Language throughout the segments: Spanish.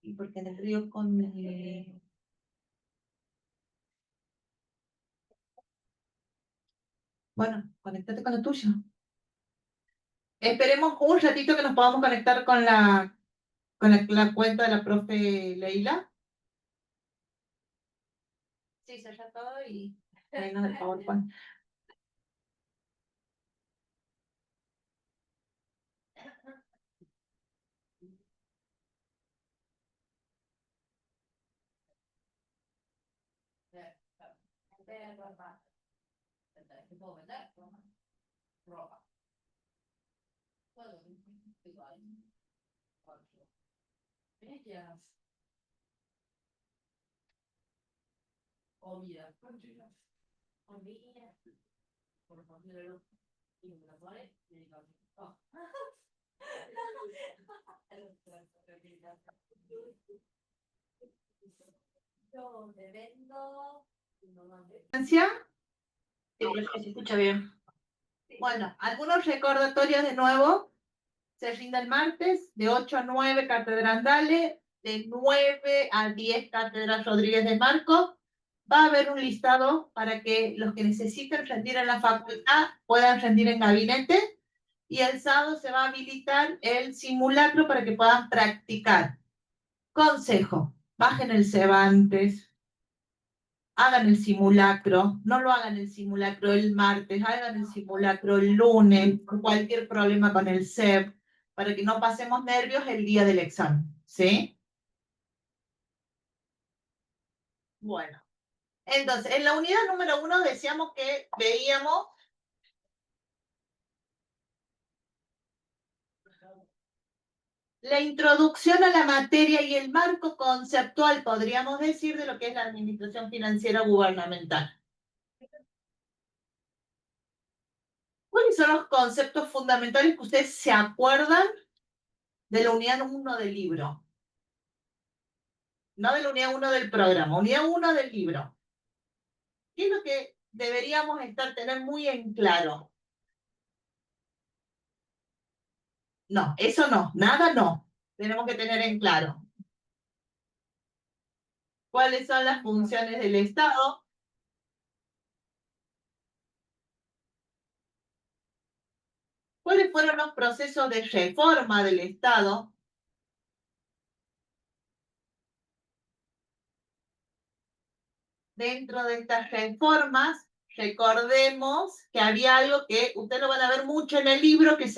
Y porque en el río con... Bueno, conéctate con lo tuyo. Esperemos un ratito que nos podamos conectar con la cuenta de la profe Leila. Sí, se ya todo y menos del PowerPoint. Sí, se escucha bien. Bueno, algunos recordatorios de nuevo. Se rinda el martes, de 8 a 9, Cátedra Andale, de 9 a 10, Cátedra Rodríguez de Marco. Va a haber un listado para que los que necesiten rendir en la facultad puedan rendir en gabinete. Y el sábado se va a habilitar el simulacro para que puedan practicar. Consejo, bajen el Cervantes, hagan el simulacro, no lo hagan el simulacro el martes, hagan el simulacro el lunes, por cualquier problema con el CEP, para que no pasemos nervios el día del examen, ¿sí? Bueno, entonces, en la unidad número 1 decíamos que veíamos la introducción a la materia y el marco conceptual, podríamos decir, de lo que es la administración financiera gubernamental. ¿Cuáles son los conceptos fundamentales que ustedes se acuerdan de la unidad 1 del libro? No de la unidad 1 del programa, unidad 1 del libro. ¿Qué es lo que deberíamos tener muy en claro? No, eso no, nada no. Tenemos que tener en claro. ¿Cuáles son las funciones del Estado? ¿Cuáles fueron los procesos de reforma del Estado? Dentro de estas reformas, recordemos que había algo que ustedes lo van a ver mucho en el libro, que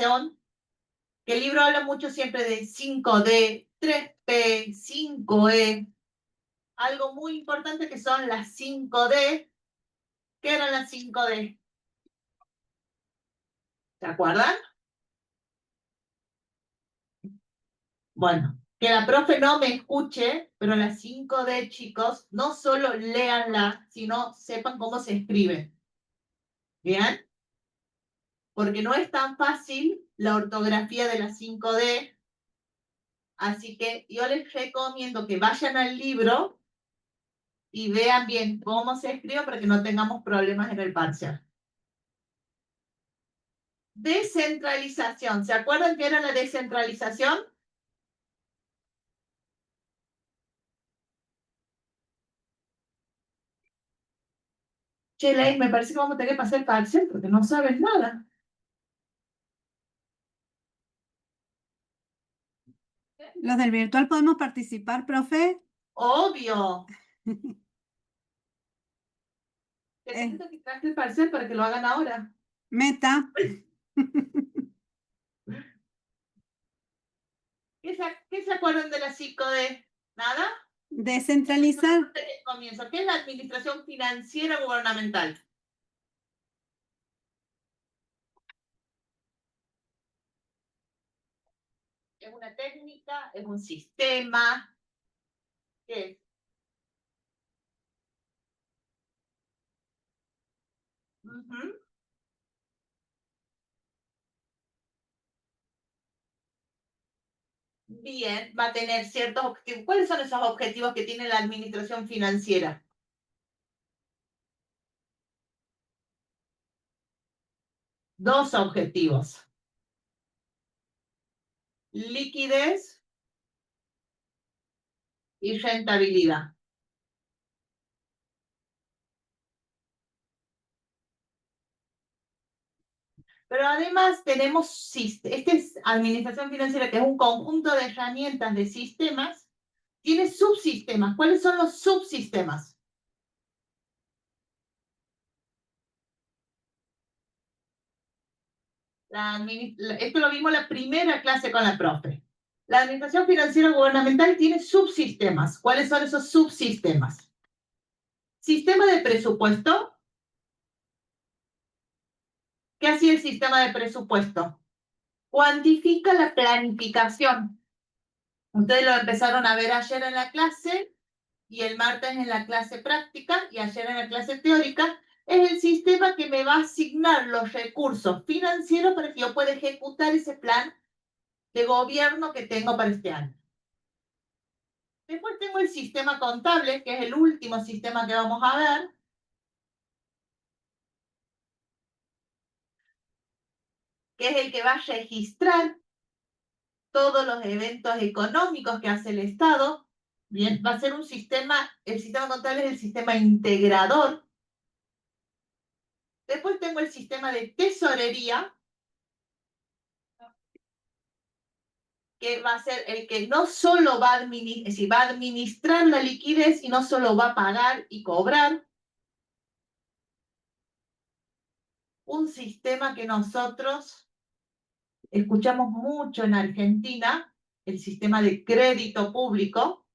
el libro habla mucho siempre de 5D, 3P, 5E, algo muy importante que son las 5D. ¿Qué eran las 5D? ¿Se acuerdan? Bueno, que la profe no me escuche, pero las 5D, chicos, no solo léanla, sino sepan cómo se escribe. ¿Bien? Porque no es tan fácil la ortografía de las 5D, así que yo les recomiendo que vayan al libro y vean bien cómo se escribe para que no tengamos problemas en el parcial. Descentralización. ¿Se acuerdan qué era la descentralización? Che, Ley, me parece que vamos a tener que pasar el parcial porque no sabes nada. ¿Los del virtual podemos participar, profe? Obvio. Te siento que traje el parcial para que lo hagan ahora. Meta. ¿Qué se acuerdan de la 5D? ¿Nada? Descentralizar. Comienzo. ¿Qué es la administración financiera gubernamental? ¿Es una técnica? ¿Es un sistema? ¿Qué es? Uh-huh. Bien, va a tener ciertos objetivos. ¿Cuáles son esos objetivos que tiene la administración financiera? Dos objetivos. Liquidez y rentabilidad. Pero además tenemos, esta es administración financiera, que es un conjunto de herramientas de sistemas, tiene subsistemas. ¿Cuáles son los subsistemas? Esto lo vimos la primera clase con la profe. La administración financiera gubernamental tiene subsistemas. ¿Cuáles son esos subsistemas? Sistema de presupuesto. ¿Qué hacía el sistema de presupuesto? Cuantifica la planificación. Ustedes lo empezaron a ver ayer en la clase y el martes en la clase práctica y ayer en la clase teórica. Es el sistema que me va a asignar los recursos financieros para que yo pueda ejecutar ese plan de gobierno que tengo para este año. Después tengo el sistema contable, que es el último sistema que vamos a ver. Que es el que va a registrar todos los eventos económicos que hace el Estado. Bien, va a ser un sistema, el sistema contable es el sistema integrador. Después tengo el sistema de tesorería, que va a ser el que no solo va a administrar la liquidez y no solo va a pagar y cobrar. Un sistema que nosotros escuchamos mucho en Argentina, el sistema de crédito público,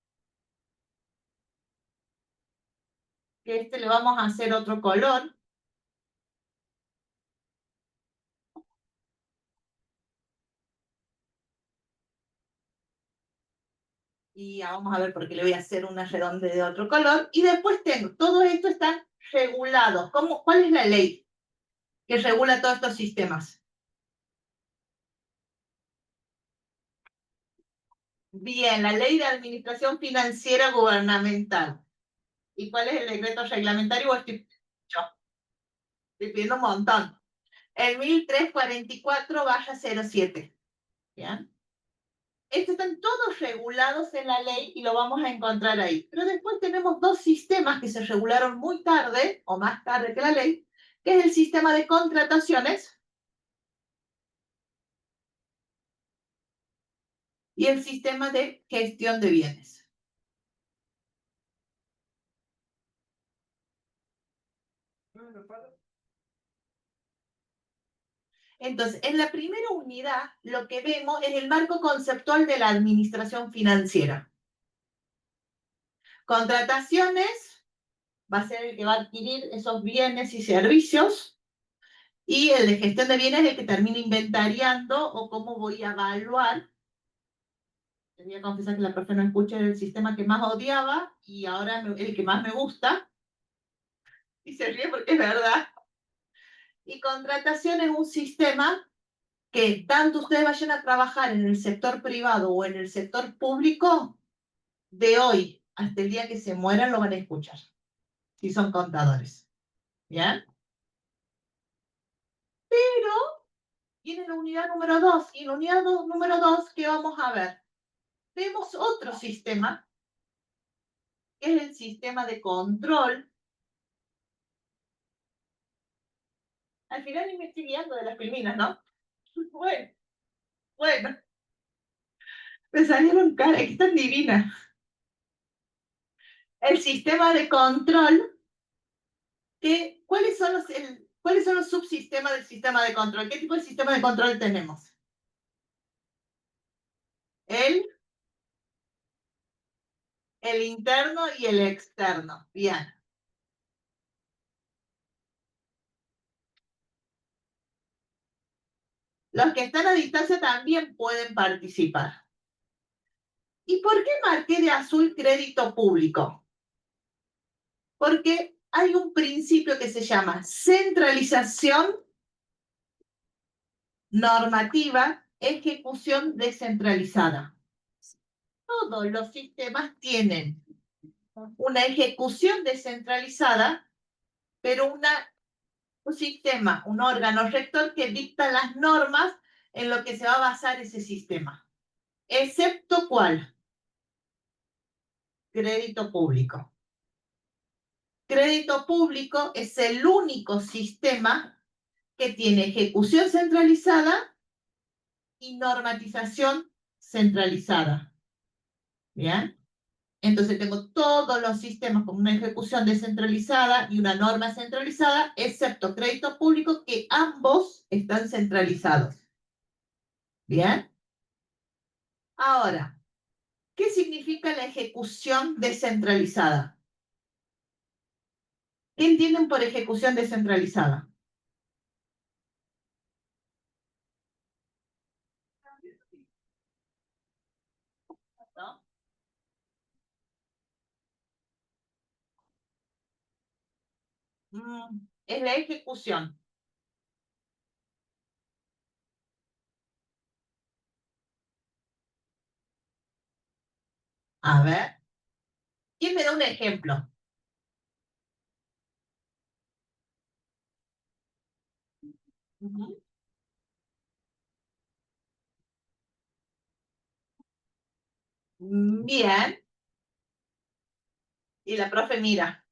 que le vamos a hacer otro color. Y ya vamos a ver por qué le voy a hacer una redonda de otro color. Y después tengo, todo esto está regulado. ¿Cuál es la ley que regula todos estos sistemas? Bien, la Ley de Administración Financiera Gubernamental. ¿Y cuál es el decreto reglamentario? Estoy pidiendo un montón. El 1344/07. ¿Bien? Estos están todos regulados en la ley y lo vamos a encontrar ahí. Pero después tenemos dos sistemas que se regularon muy tarde, o más tarde que la ley, que es el sistema de contrataciones y el sistema de gestión de bienes. Entonces, en la primera unidad, lo que vemos es el marco conceptual de la administración financiera. Contrataciones va a ser el que va a adquirir esos bienes y servicios, y el de gestión de bienes es el que termina inventariando o cómo voy a evaluar. Te voy a confesar que la profe no escucha el sistema que más odiaba y ahora el que más me gusta. Y se ríe porque es verdad. Y contratación es un sistema que tanto ustedes vayan a trabajar en el sector privado o en el sector público, de hoy hasta el día que se mueran lo van a escuchar, si son contadores. ¿Bien? Pero viene la unidad número 2, y en la unidad número 2, ¿qué vamos a ver? Vemos otro sistema, que es el sistema de control. Al final ni me estoy guiando de las filminas, ¿no? Bueno, me salieron caras, que están divinas. El sistema de control, ¿cuáles son los subsistemas del sistema de control? ¿Qué tipo de sistema de control tenemos? El interno y el externo. Bien. Los que están a distancia también pueden participar. ¿Y por qué marqué de azul crédito público? Porque hay un principio que se llama centralización normativa, ejecución descentralizada. Todos los sistemas tienen una ejecución descentralizada, pero un sistema, un órgano rector que dicta las normas en lo que se va a basar ese sistema. ¿Excepto cuál? crédito público. Crédito público es el único sistema que tiene ejecución centralizada y normatización centralizada. ¿Bien? Entonces tengo todos los sistemas con una ejecución descentralizada y una norma centralizada, excepto crédito público, que ambos están centralizados. ¿Bien? Ahora, ¿qué significa la ejecución descentralizada? ¿Qué entienden por ejecución descentralizada? ¿No? Es la ejecución. A ver, ¿quién me da un ejemplo? Ujú. Bien. Y la profe mira.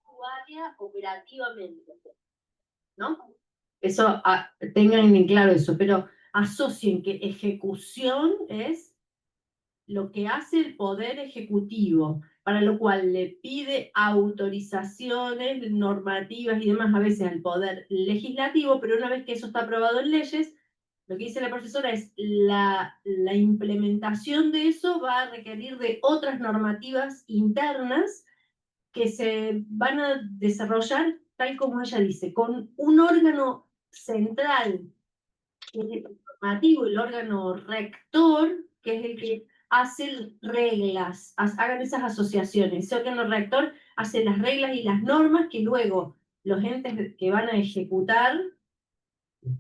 Tu área operativamente, ¿no? Eso, tengan en claro eso, pero asocien que ejecución es lo que hace el Poder Ejecutivo, para lo cual le pide autorizaciones normativas y demás a veces al Poder Legislativo, pero una vez que eso está aprobado en leyes, lo que dice la profesora es la implementación de eso va a requerir de otras normativas internas que se van a desarrollar, tal como ella dice, con un órgano central, que es el normativo, el órgano rector, que es el que hace reglas, hagan esas asociaciones. Ese órgano rector hace las reglas y las normas que luego los entes que van a ejecutar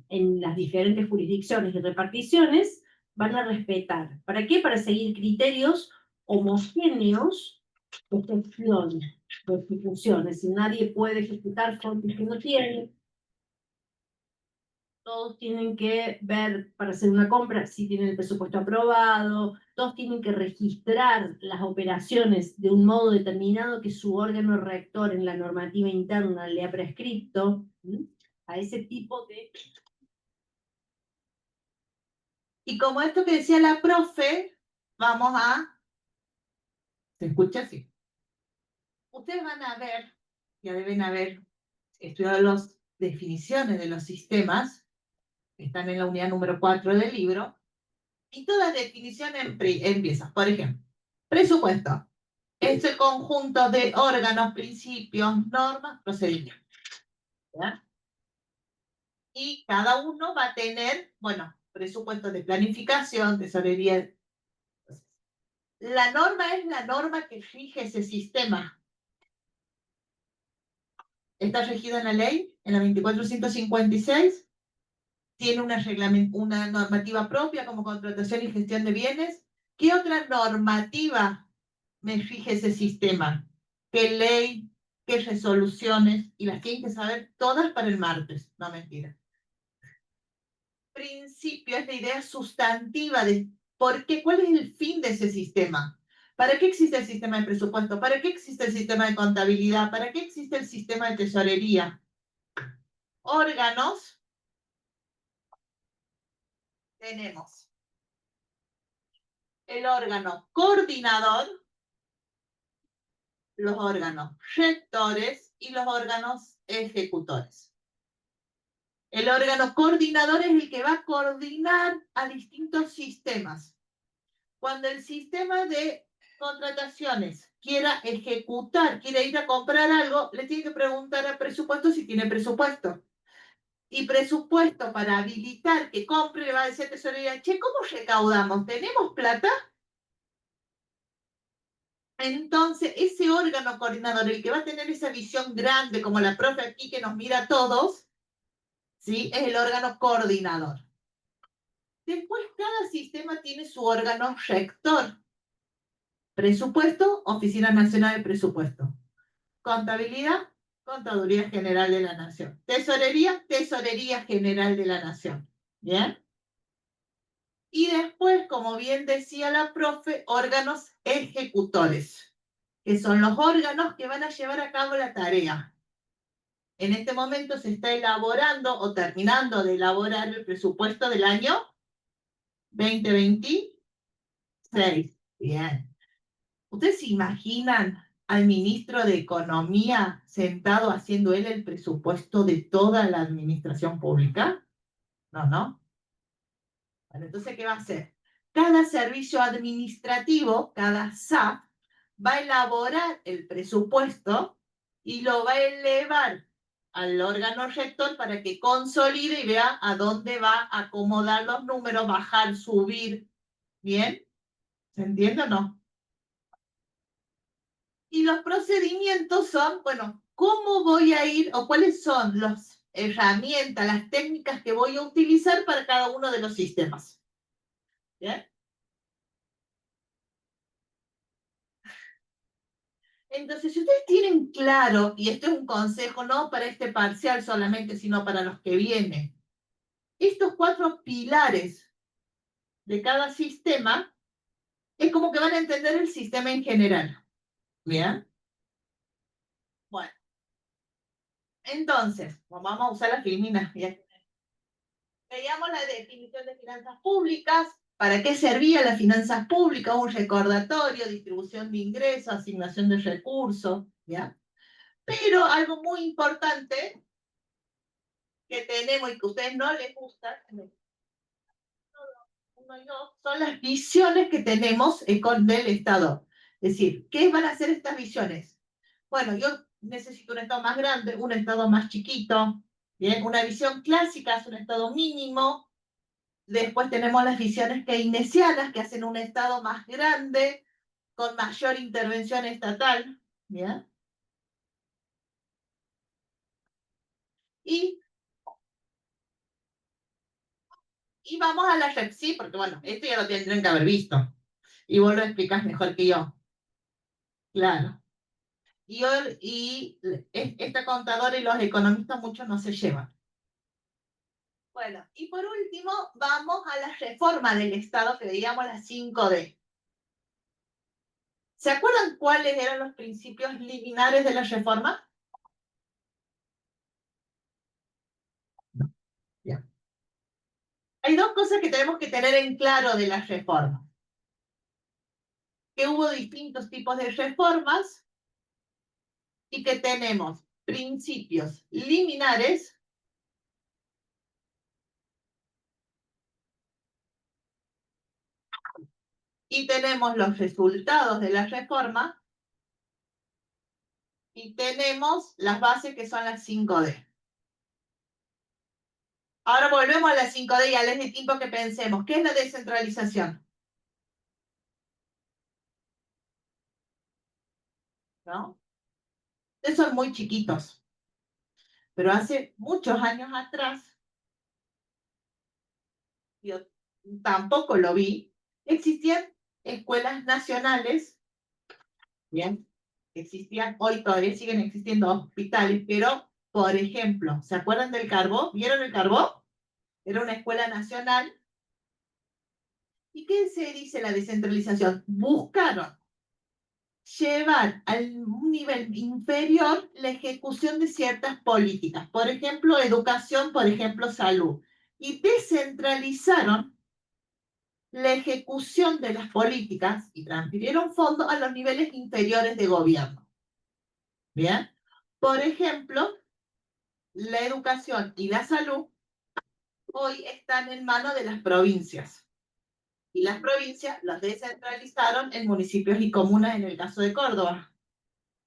en las diferentes jurisdicciones y reparticiones van a respetar. ¿Para qué? Para seguir criterios homogéneos de gestión, de ejecución. Es decir, nadie puede ejecutar fondos que no tiene. Todos tienen que ver para hacer una compra si tienen el presupuesto aprobado, todos tienen que registrar las operaciones de un modo determinado que su órgano rector en la normativa interna le ha prescrito, a ese tipo de... Y como esto que decía la profe, vamos a... ¿Se escucha así? Ustedes van a ver, ya deben haber estudiado las definiciones de los sistemas, que están en la unidad número 4 del libro, y toda definición empieza, por ejemplo, presupuesto. Es el conjunto de órganos, principios, normas, procedimientos. ¿Ya? Y cada uno va a tener, bueno, presupuesto de planificación, tesorería. La norma es la norma que rige ese sistema. Está regido en la ley, en la 2456. Tiene una normativa propia como contratación y gestión de bienes. ¿Qué otra normativa me rige ese sistema? ¿Qué ley? ¿Qué resoluciones? Y las tienen que saber todas para el martes. No, mentira. Principio es la idea sustantiva de por qué, cuál es el fin de ese sistema. ¿Para qué existe el sistema de presupuesto? ¿Para qué existe el sistema de contabilidad? ¿Para qué existe el sistema de tesorería? Órganos tenemos. el órgano coordinador, los órganos rectores y los órganos ejecutores. El órgano coordinador es el que va a coordinar a distintos sistemas. Cuando el sistema de contrataciones quiera ejecutar, quiere ir a comprar algo, le tiene que preguntar al presupuesto si tiene presupuesto. Y presupuesto para habilitar que compre, le va a decir a tesorería, che, ¿cómo recaudamos? ¿Tenemos plata? Entonces, ese órgano coordinador, el que va a tener esa visión grande, como la profe aquí que nos mira a todos, ¿sí? Es el órgano coordinador. Después, cada sistema tiene su órgano rector. Presupuesto, Oficina Nacional de Presupuesto. Contabilidad, Contaduría General de la Nación. Tesorería, Tesorería General de la Nación. ¿Bien? Y después, como bien decía la profe, órganos ejecutores, que son los órganos que van a llevar a cabo la tarea. En este momento se está elaborando o terminando de elaborar el presupuesto del año 2026. Bien. ¿Ustedes se imaginan al ministro de Economía sentado haciendo él el presupuesto de toda la administración pública? No, ¿no? Bueno, entonces, ¿qué va a hacer? Cada servicio administrativo, cada SAP, va a elaborar el presupuesto y lo va a elevar al órgano rector para que consolide y vea a dónde va a acomodar los números, bajar, subir. ¿Bien? ¿Se entiende o no? Y los procedimientos son, bueno, ¿cómo voy a ir o cuáles son las herramientas, las técnicas que voy a utilizar para cada uno de los sistemas? ¿Bien? Entonces, si ustedes tienen claro, y esto es un consejo no para este parcial solamente, sino para los que vienen, estos 4 pilares de cada sistema, es como que van a entender el sistema en general. ¿Bien? Bueno, entonces, vamos a usar las filminas. Bien. Veíamos la definición de finanzas públicas, para qué servía las finanzas públicas, un recordatorio, distribución de ingresos, asignación de recursos, ¿ya? Pero algo muy importante que tenemos y que a ustedes no les gusta, uno y dos, son las visiones que tenemos del Estado. Es decir, ¿qué van a hacer estas visiones? Bueno, yo necesito un Estado más grande, un Estado más chiquito, ¿bien? Una visión clásica es un Estado mínimo. Después tenemos las visiones keynesianas que hacen un Estado más grande, con mayor intervención estatal, ¿bien? Y, y vamos a la REPSI, porque bueno, esto ya lo tendrían que haber visto. Y vos lo explicás mejor que yo. Claro. Y esta contadora y los economistas muchos no se llevan. Bueno, y por último, vamos a la reforma del Estado que veíamos las 5D. ¿Se acuerdan cuáles eran los principios liminares de la reforma? Bien. Hay 2 cosas que tenemos que tener en claro de las reformas. Que hubo distintos tipos de reformas y que tenemos principios liminares y tenemos los resultados de la reforma y tenemos las bases que son las 5D. Ahora volvemos a las 5D y al eje tiempo que pensemos. ¿Qué es la descentralización? ¿No? Ustedes son muy chiquitos, pero hace muchos años atrás, yo tampoco lo vi, existían escuelas nacionales, bien, existían, hoy todavía siguen existiendo hospitales, pero, por ejemplo, ¿se acuerdan del Carbó? ¿Vieron el Carbó? Era una escuela nacional. ¿Y qué se dice la descentralización? Buscaron llevar a un nivel inferior la ejecución de ciertas políticas, por ejemplo, educación, por ejemplo, salud, y descentralizaron la ejecución de las políticas y transfirieron fondos a los niveles inferiores de gobierno. ¿Bien? Por ejemplo, la educación y la salud hoy están en manos de las provincias. Y las provincias las descentralizaron en municipios y comunas en el caso de Córdoba.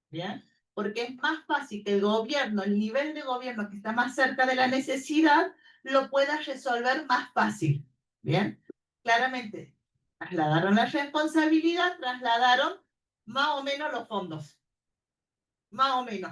¿Bien? Porque es más fácil que el gobierno, el nivel de gobierno que está más cerca de la necesidad, lo pueda resolver más fácil. ¿Bien? Claramente, trasladaron la responsabilidad, trasladaron más o menos los fondos. Más o menos.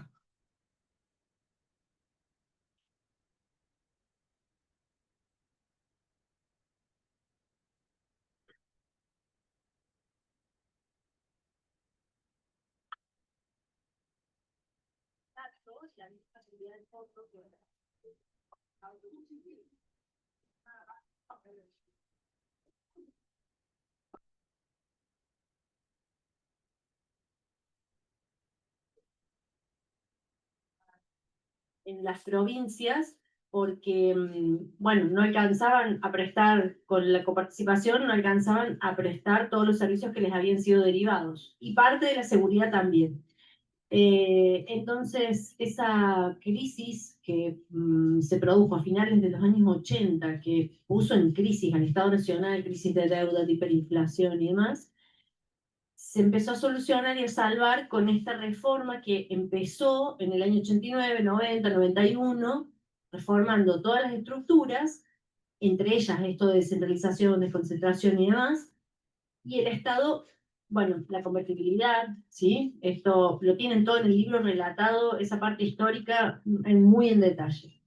En las provincias, porque, bueno, no alcanzaban a prestar, con la coparticipación, no alcanzaban a prestar todos los servicios que les habían sido derivados, y parte de la seguridad también. Entonces, esa crisis que se produjo a finales de los años 80, que puso en crisis al Estado Nacional, crisis de deuda, de hiperinflación y demás, se empezó a solucionar y a salvar con esta reforma que empezó en el año 89, 90, 91, reformando todas las estructuras, entre ellas esto de descentralización, desconcentración y demás, y el Estado, bueno, la convertibilidad, ¿sí? Esto lo tienen todo en el libro relatado, esa parte histórica, muy en detalle.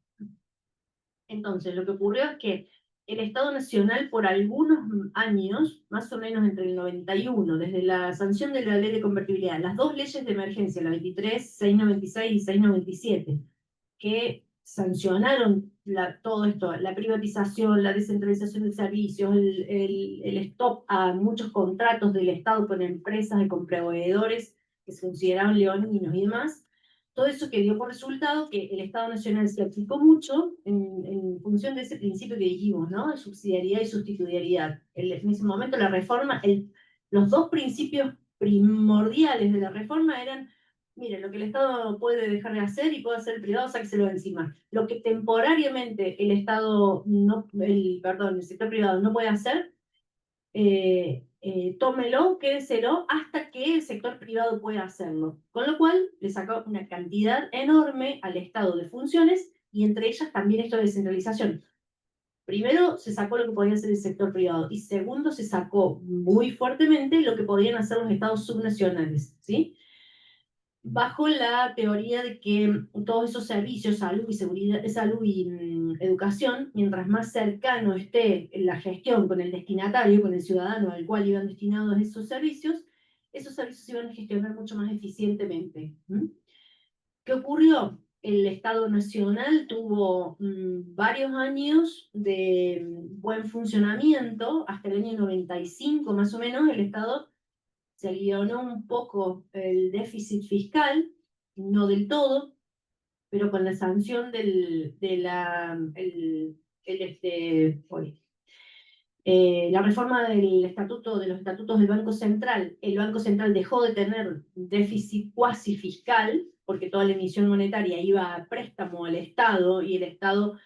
Entonces, lo que ocurrió es que el Estado Nacional por algunos años, más o menos entre el 91, desde la sanción de la ley de convertibilidad, las dos leyes de emergencia, la 23, 696 y 697, que sancionaron todo esto, la privatización, la descentralización de servicios, el stop a muchos contratos del Estado con empresas y con proveedores que se consideraban leoninos y demás, todo eso que dio por resultado que el Estado Nacional se aplicó mucho en función de ese principio que dijimos, ¿no? De subsidiariedad y sustituidariedad. En ese momento la reforma, los dos principios primordiales de la reforma eran: mire, lo que el Estado puede dejar de hacer y puede hacer el privado, sáqueselo de encima. Lo que temporariamente el Estado, no, perdón, el sector privado no puede hacer, tómelo, quédeselo, hasta que el sector privado pueda hacerlo. Con lo cual, le sacó una cantidad enorme al Estado de funciones, y entre ellas también esto de descentralización. Primero, se sacó lo que podía hacer el sector privado, y segundo, se sacó muy fuertemente lo que podían hacer los estados subnacionales, ¿sí? Bajo la teoría de que todos esos servicios, salud y seguridad, salud y educación, mientras más cercano esté la gestión con el destinatario, con el ciudadano al cual iban destinados esos servicios se iban a gestionar mucho más eficientemente. ¿Qué ocurrió? El Estado Nacional tuvo varios años de buen funcionamiento, hasta el año 95 más o menos. El Estado se alivianó un poco el déficit fiscal, no del todo, pero con la sanción de la reforma del estatuto, de los estatutos del Banco Central. El Banco Central dejó de tener déficit cuasi fiscal, porque toda la emisión monetaria iba a préstamo al Estado, y el Estado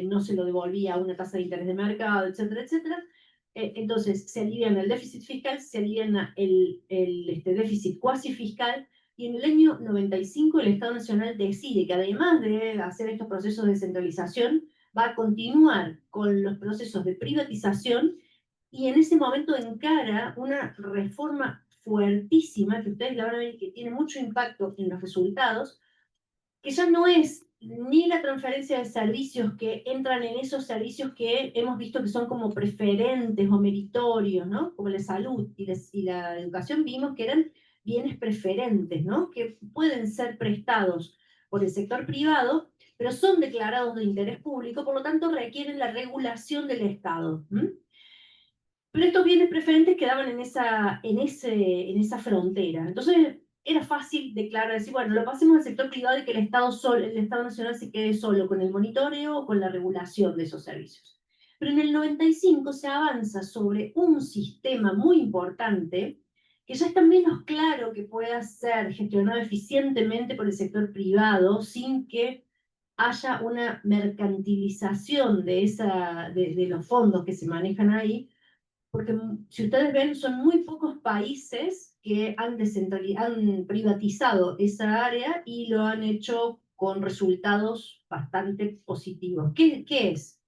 no se lo devolvía a una tasa de interés de mercado, etcétera, etcétera. Entonces, se aliviana el déficit fiscal, se aliviana el déficit cuasi fiscal, y en el año 95 el Estado Nacional decide que, además de hacer estos procesos de descentralización, va a continuar con los procesos de privatización, y en ese momento encara una reforma fuertísima, que ustedes la van a ver que tiene mucho impacto en los resultados, que ya no es ni la transferencia de servicios que entran en esos servicios que hemos visto que son como preferentes o meritorios, ¿no? Como la salud y la educación, vimos que eran bienes preferentes, ¿no? Que pueden ser prestados por el sector privado, pero son declarados de interés público, por lo tanto requieren la regulación del Estado. Pero estos bienes preferentes quedaban en esa frontera. Entonces era fácil declarar, decir, bueno, lo pasemos al sector privado y que el Estado Nacional se quede solo con el monitoreo o con la regulación de esos servicios. Pero en el 95 se avanza sobre un sistema muy importante que ya está menos claro que pueda ser gestionado eficientemente por el sector privado sin que haya una mercantilización de los fondos que se manejan ahí, porque si ustedes ven, son muy pocos países que han privatizado esa área y lo han hecho con resultados bastante positivos. ¿Qué es?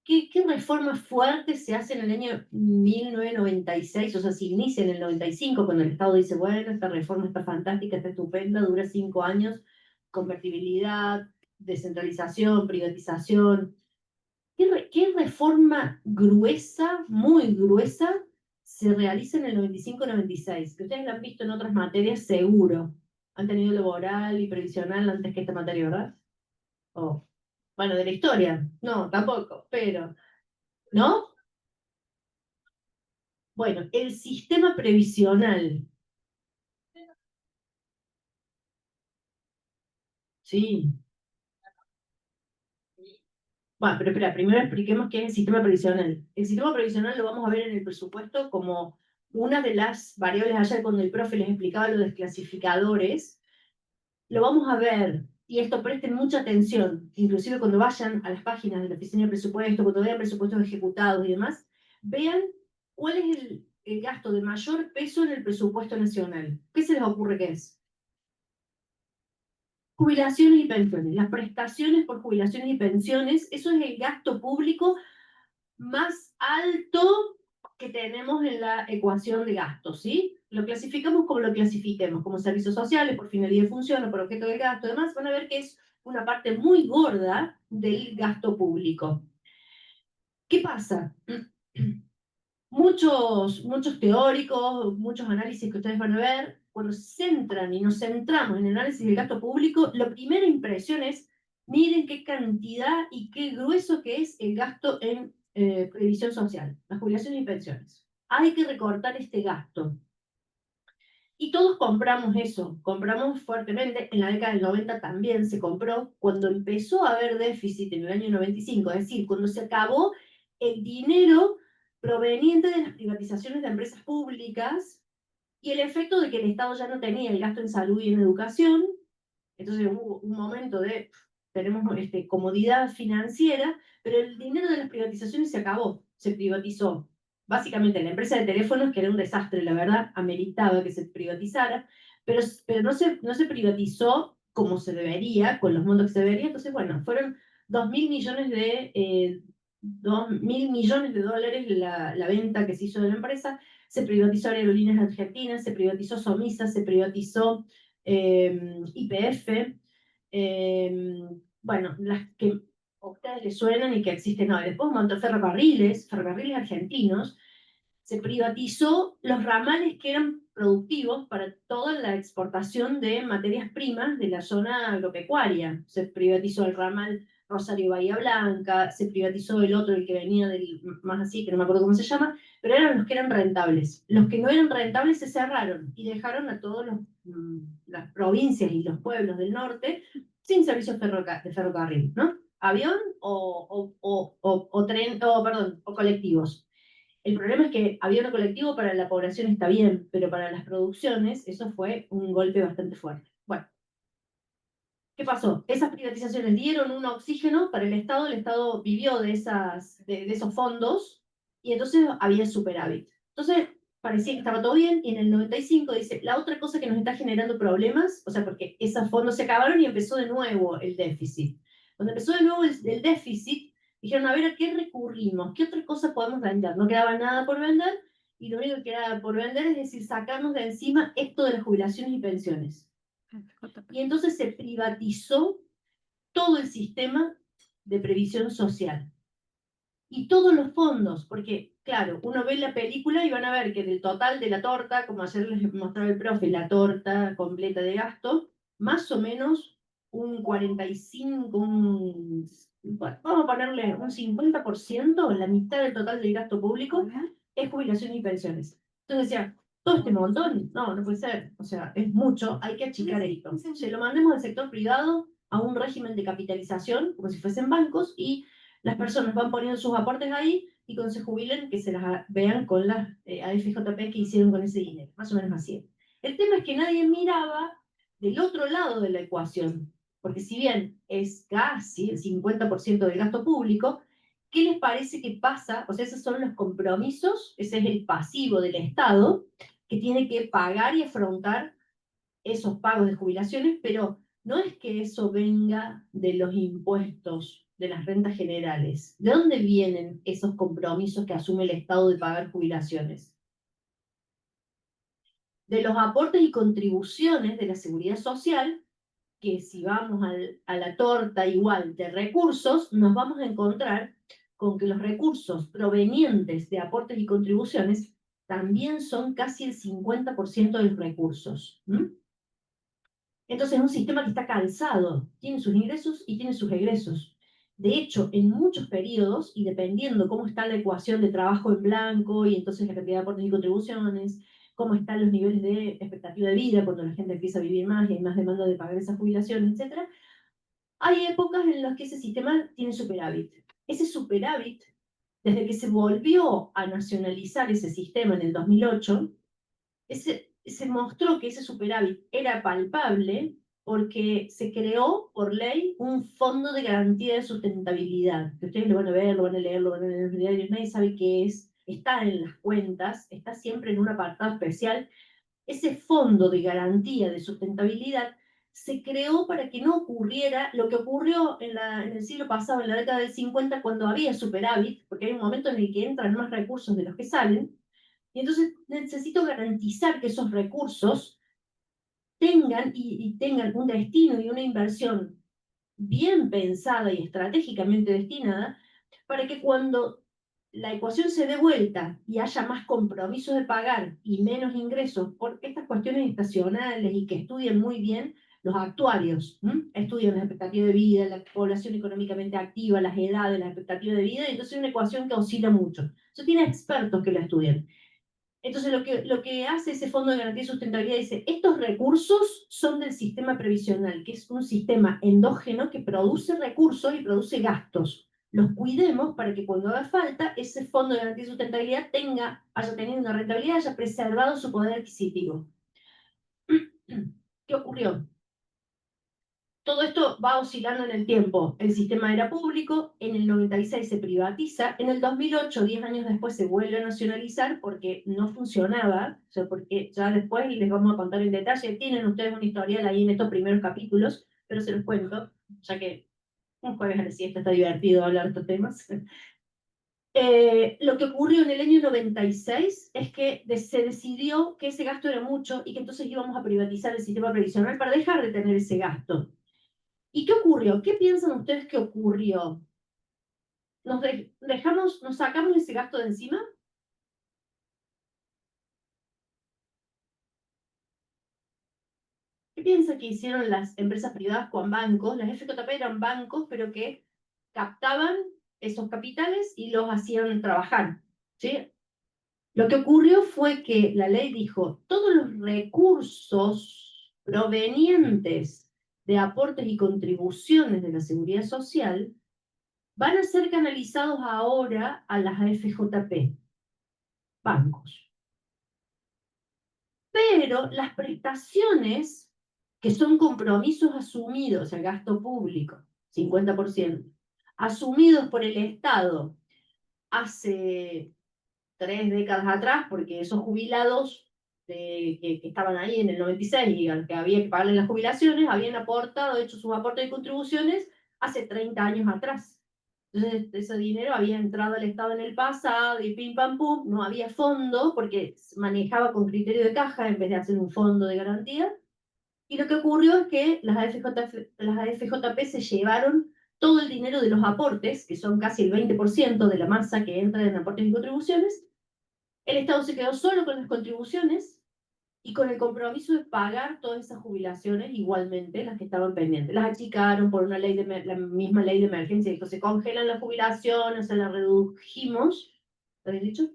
¿Qué reformas fuertes se hacen en el año 1996? O sea, se inicia en el 95, cuando el Estado dice, bueno, esta reforma está fantástica, está estupenda, dura 5 años, convertibilidad, descentralización, privatización. ¿Qué reforma gruesa, muy gruesa, se realiza en el 95-96? Que ustedes la han visto en otras materias, seguro. Han tenido laboral y previsional antes que esta materia, ¿verdad? Oh. Bueno, de la historia, no, tampoco, pero, ¿no? Bueno, el sistema previsional. Sí. Bueno, pero espera, primero expliquemos qué es el sistema previsional. El sistema previsional lo vamos a ver en el presupuesto como una de las variables. Ayer cuando el profe les explicaba lo de los clasificadores, lo vamos a ver, y esto presten mucha atención, inclusive cuando vayan a las páginas de la oficina de presupuesto, cuando vean presupuestos ejecutados y demás, vean cuál es el gasto de mayor peso en el presupuesto nacional. ¿Qué se les ocurre que es? Jubilaciones y pensiones. Las prestaciones por jubilaciones y pensiones, eso es el gasto público más alto que tenemos en la ecuación de gastos, ¿sí? Lo clasificamos como lo clasifiquemos, como servicios sociales, por finalidad de función o por objeto de gasto. Además, van a ver que es una parte muy gorda del gasto público. ¿Qué pasa? Muchos teóricos, muchos análisis que ustedes van a ver, cuando se centran y nos centramos en el análisis del gasto público, la primera impresión es, miren qué cantidad y qué grueso que es el gasto en previsión social, las jubilaciones y pensiones. Hay que recortar este gasto. Y todos compramos eso, compramos fuertemente. En la década del 90 también se compró, cuando empezó a haber déficit en el año 95, es decir, cuando se acabó el dinero proveniente de las privatizaciones de empresas públicas y el efecto de que el Estado ya no tenía el gasto en salud y en educación. Entonces hubo un momento de, tenemos comodidad financiera, pero el dinero de las privatizaciones se acabó, se privatizó. Básicamente la empresa de teléfonos, que era un desastre, la verdad, ameritaba que se privatizara, pero no se privatizó como se debería, con los montos que se debería. Entonces, bueno, fueron 2.000 millones de... 2.000 millones de dólares la venta que se hizo de la empresa. Se privatizó Aerolíneas Argentinas, se privatizó Somisa, se privatizó YPF, bueno, las que a ustedes les suenan y que existen hoy. Después un montón de ferrocarriles argentinos. Se privatizó los ramales que eran productivos para toda la exportación de materias primas de la zona agropecuaria. Se privatizó el ramal Rosario Bahía Blanca, se privatizó el otro, el que venía del más así, que no me acuerdo cómo se llama, pero eran los que eran rentables. Los que no eran rentables se cerraron y dejaron a todas las provincias y los pueblos del norte sin servicios de ferrocarril, ¿no? Avión o tren, perdón, o colectivos. El problema es que avión o colectivo para la población está bien, pero para las producciones eso fue un golpe bastante fuerte. Bueno, ¿qué pasó? Esas privatizaciones dieron un oxígeno para el Estado vivió de esos fondos y entonces había superávit. Entonces parecía que estaba todo bien y en el 95 dice, la otra cosa que nos está generando problemas, o sea, porque esos fondos se acabaron y empezó de nuevo el déficit. Cuando empezó de nuevo el déficit, dijeron, a ver, ¿a qué recurrimos? ¿Qué otra cosa podemos vender? No quedaba nada por vender y lo único que quedaba por vender es decir, sacarnos de encima esto de las jubilaciones y pensiones. Y entonces se privatizó todo el sistema de previsión social. Y todos los fondos, porque, claro, uno ve la película y van a ver que del total de la torta, como ayer les mostraba el profe, la torta completa de gasto, más o menos un 45, vamos a ponerle un 50%, la mitad del total del gasto público, es jubilación y pensiones. Entonces decía, todo este montón, no puede ser, o sea, es mucho, hay que achicar esto. Se lo mandemos al sector privado a un régimen de capitalización, como si fuesen bancos, y Las personas van poniendo sus aportes ahí y cuando se jubilen que se las vean con las AFJP que hicieron con ese dinero, más o menos así. El tema es que nadie miraba del otro lado de la ecuación, porque si bien es casi el 50% del gasto público, ¿qué les parece que pasa? O sea, esos son los compromisos, ese es el pasivo del Estado que tiene que pagar y afrontar esos pagos de jubilaciones, pero no es que eso venga de los impuestos, de las rentas generales. ¿De dónde vienen esos compromisos que asume el Estado de pagar jubilaciones? De los aportes y contribuciones de la seguridad social, que si vamos a la torta igual de recursos, nos vamos a encontrar con que los recursos provenientes de aportes y contribuciones también son casi el 50% de los recursos. Entonces es un sistema que está calzado, tiene sus ingresos y tiene sus egresos. De hecho, en muchos periodos, y dependiendo cómo está la ecuación de trabajo en blanco y entonces la cantidad de aportes y contribuciones, cómo están los niveles de expectativa de vida cuando la gente empieza a vivir más y hay más demanda de pagar esas jubilaciones, etc., hay épocas en las que ese sistema tiene superávit. Ese superávit, desde que se volvió a nacionalizar ese sistema en el 2008, se mostró que ese superávit era palpable porque se creó por ley un fondo de garantía de sustentabilidad, que ustedes lo van a ver, lo van a leer, lo van a leer en los diarios, nadie sabe qué es, está en las cuentas, está siempre en un apartado especial. Ese fondo de garantía de sustentabilidad se creó para que no ocurriera lo que ocurrió en el siglo pasado, en la década del 50, cuando había superávit, porque hay un momento en el que entran más recursos de los que salen, y entonces necesito garantizar que esos recursos tengan y tengan un destino y una inversión bien pensada y estratégicamente destinada para que cuando la ecuación se dé vuelta y haya más compromisos de pagar y menos ingresos por estas cuestiones estacionales y que estudien muy bien los actuarios, estudian la expectativa de vida, la población económicamente activa, las edades, la expectativa de vida, y entonces es una ecuación que oscila mucho. Eso tiene expertos que la estudian. Entonces, lo que hace ese Fondo de Garantía y Sustentabilidad dice, estos recursos son del sistema previsional, que es un sistema endógeno que produce recursos y produce gastos. Los cuidemos para que cuando haga falta, ese Fondo de Garantía y Sustentabilidad haya tenido una rentabilidad, haya preservado su poder adquisitivo. ¿Qué ocurrió? Todo esto va oscilando en el tiempo. El sistema era público, en el 96 se privatiza, en el 2008, 10 años después, se vuelve a nacionalizar porque no funcionaba, o sea, porque ya después les vamos a contar en detalle, tienen ustedes un historial ahí en estos primeros capítulos, pero se los cuento, ya que un jueves a la siesta está divertido hablar de estos temas. Lo que ocurrió en el año 96 es que se decidió que ese gasto era mucho y que entonces íbamos a privatizar el sistema previsional para dejar de tener ese gasto. ¿Y qué ocurrió? ¿Qué piensan ustedes que ocurrió? ¿Nos sacamos ese gasto de encima? ¿Qué piensan que hicieron las empresas privadas con bancos? Las FJP eran bancos, pero que captaban esos capitales y los hacían trabajar, ¿sí? Lo que ocurrió fue que la ley dijo, todos los recursos provenientes de aportes y contribuciones de la seguridad social van a ser canalizados ahora a las AFJP, bancos. Pero las prestaciones, que son compromisos asumidos, el gasto público, 50%, asumidos por el Estado hace 3 décadas atrás, porque esos jubilados que estaban ahí en el 96 y al que había que pagarle las jubilaciones, habían aportado, hecho sus aportes y contribuciones hace 30 años atrás. Entonces, ese dinero había entrado al Estado en el pasado y pim pam pum, no había fondo porque se manejaba con criterio de caja en vez de hacer un fondo de garantía. Y lo que ocurrió es que las AFJP se llevaron todo el dinero de los aportes, que son casi el 20% de la masa que entra en aportes y contribuciones. El Estado se quedó solo con las contribuciones y con el compromiso de pagar todas esas jubilaciones igualmente, las que estaban pendientes. Las achicaron por una ley la misma ley de emergencia, dijo, se congelan las jubilaciones, se las redujimos, ¿lo habéis dicho?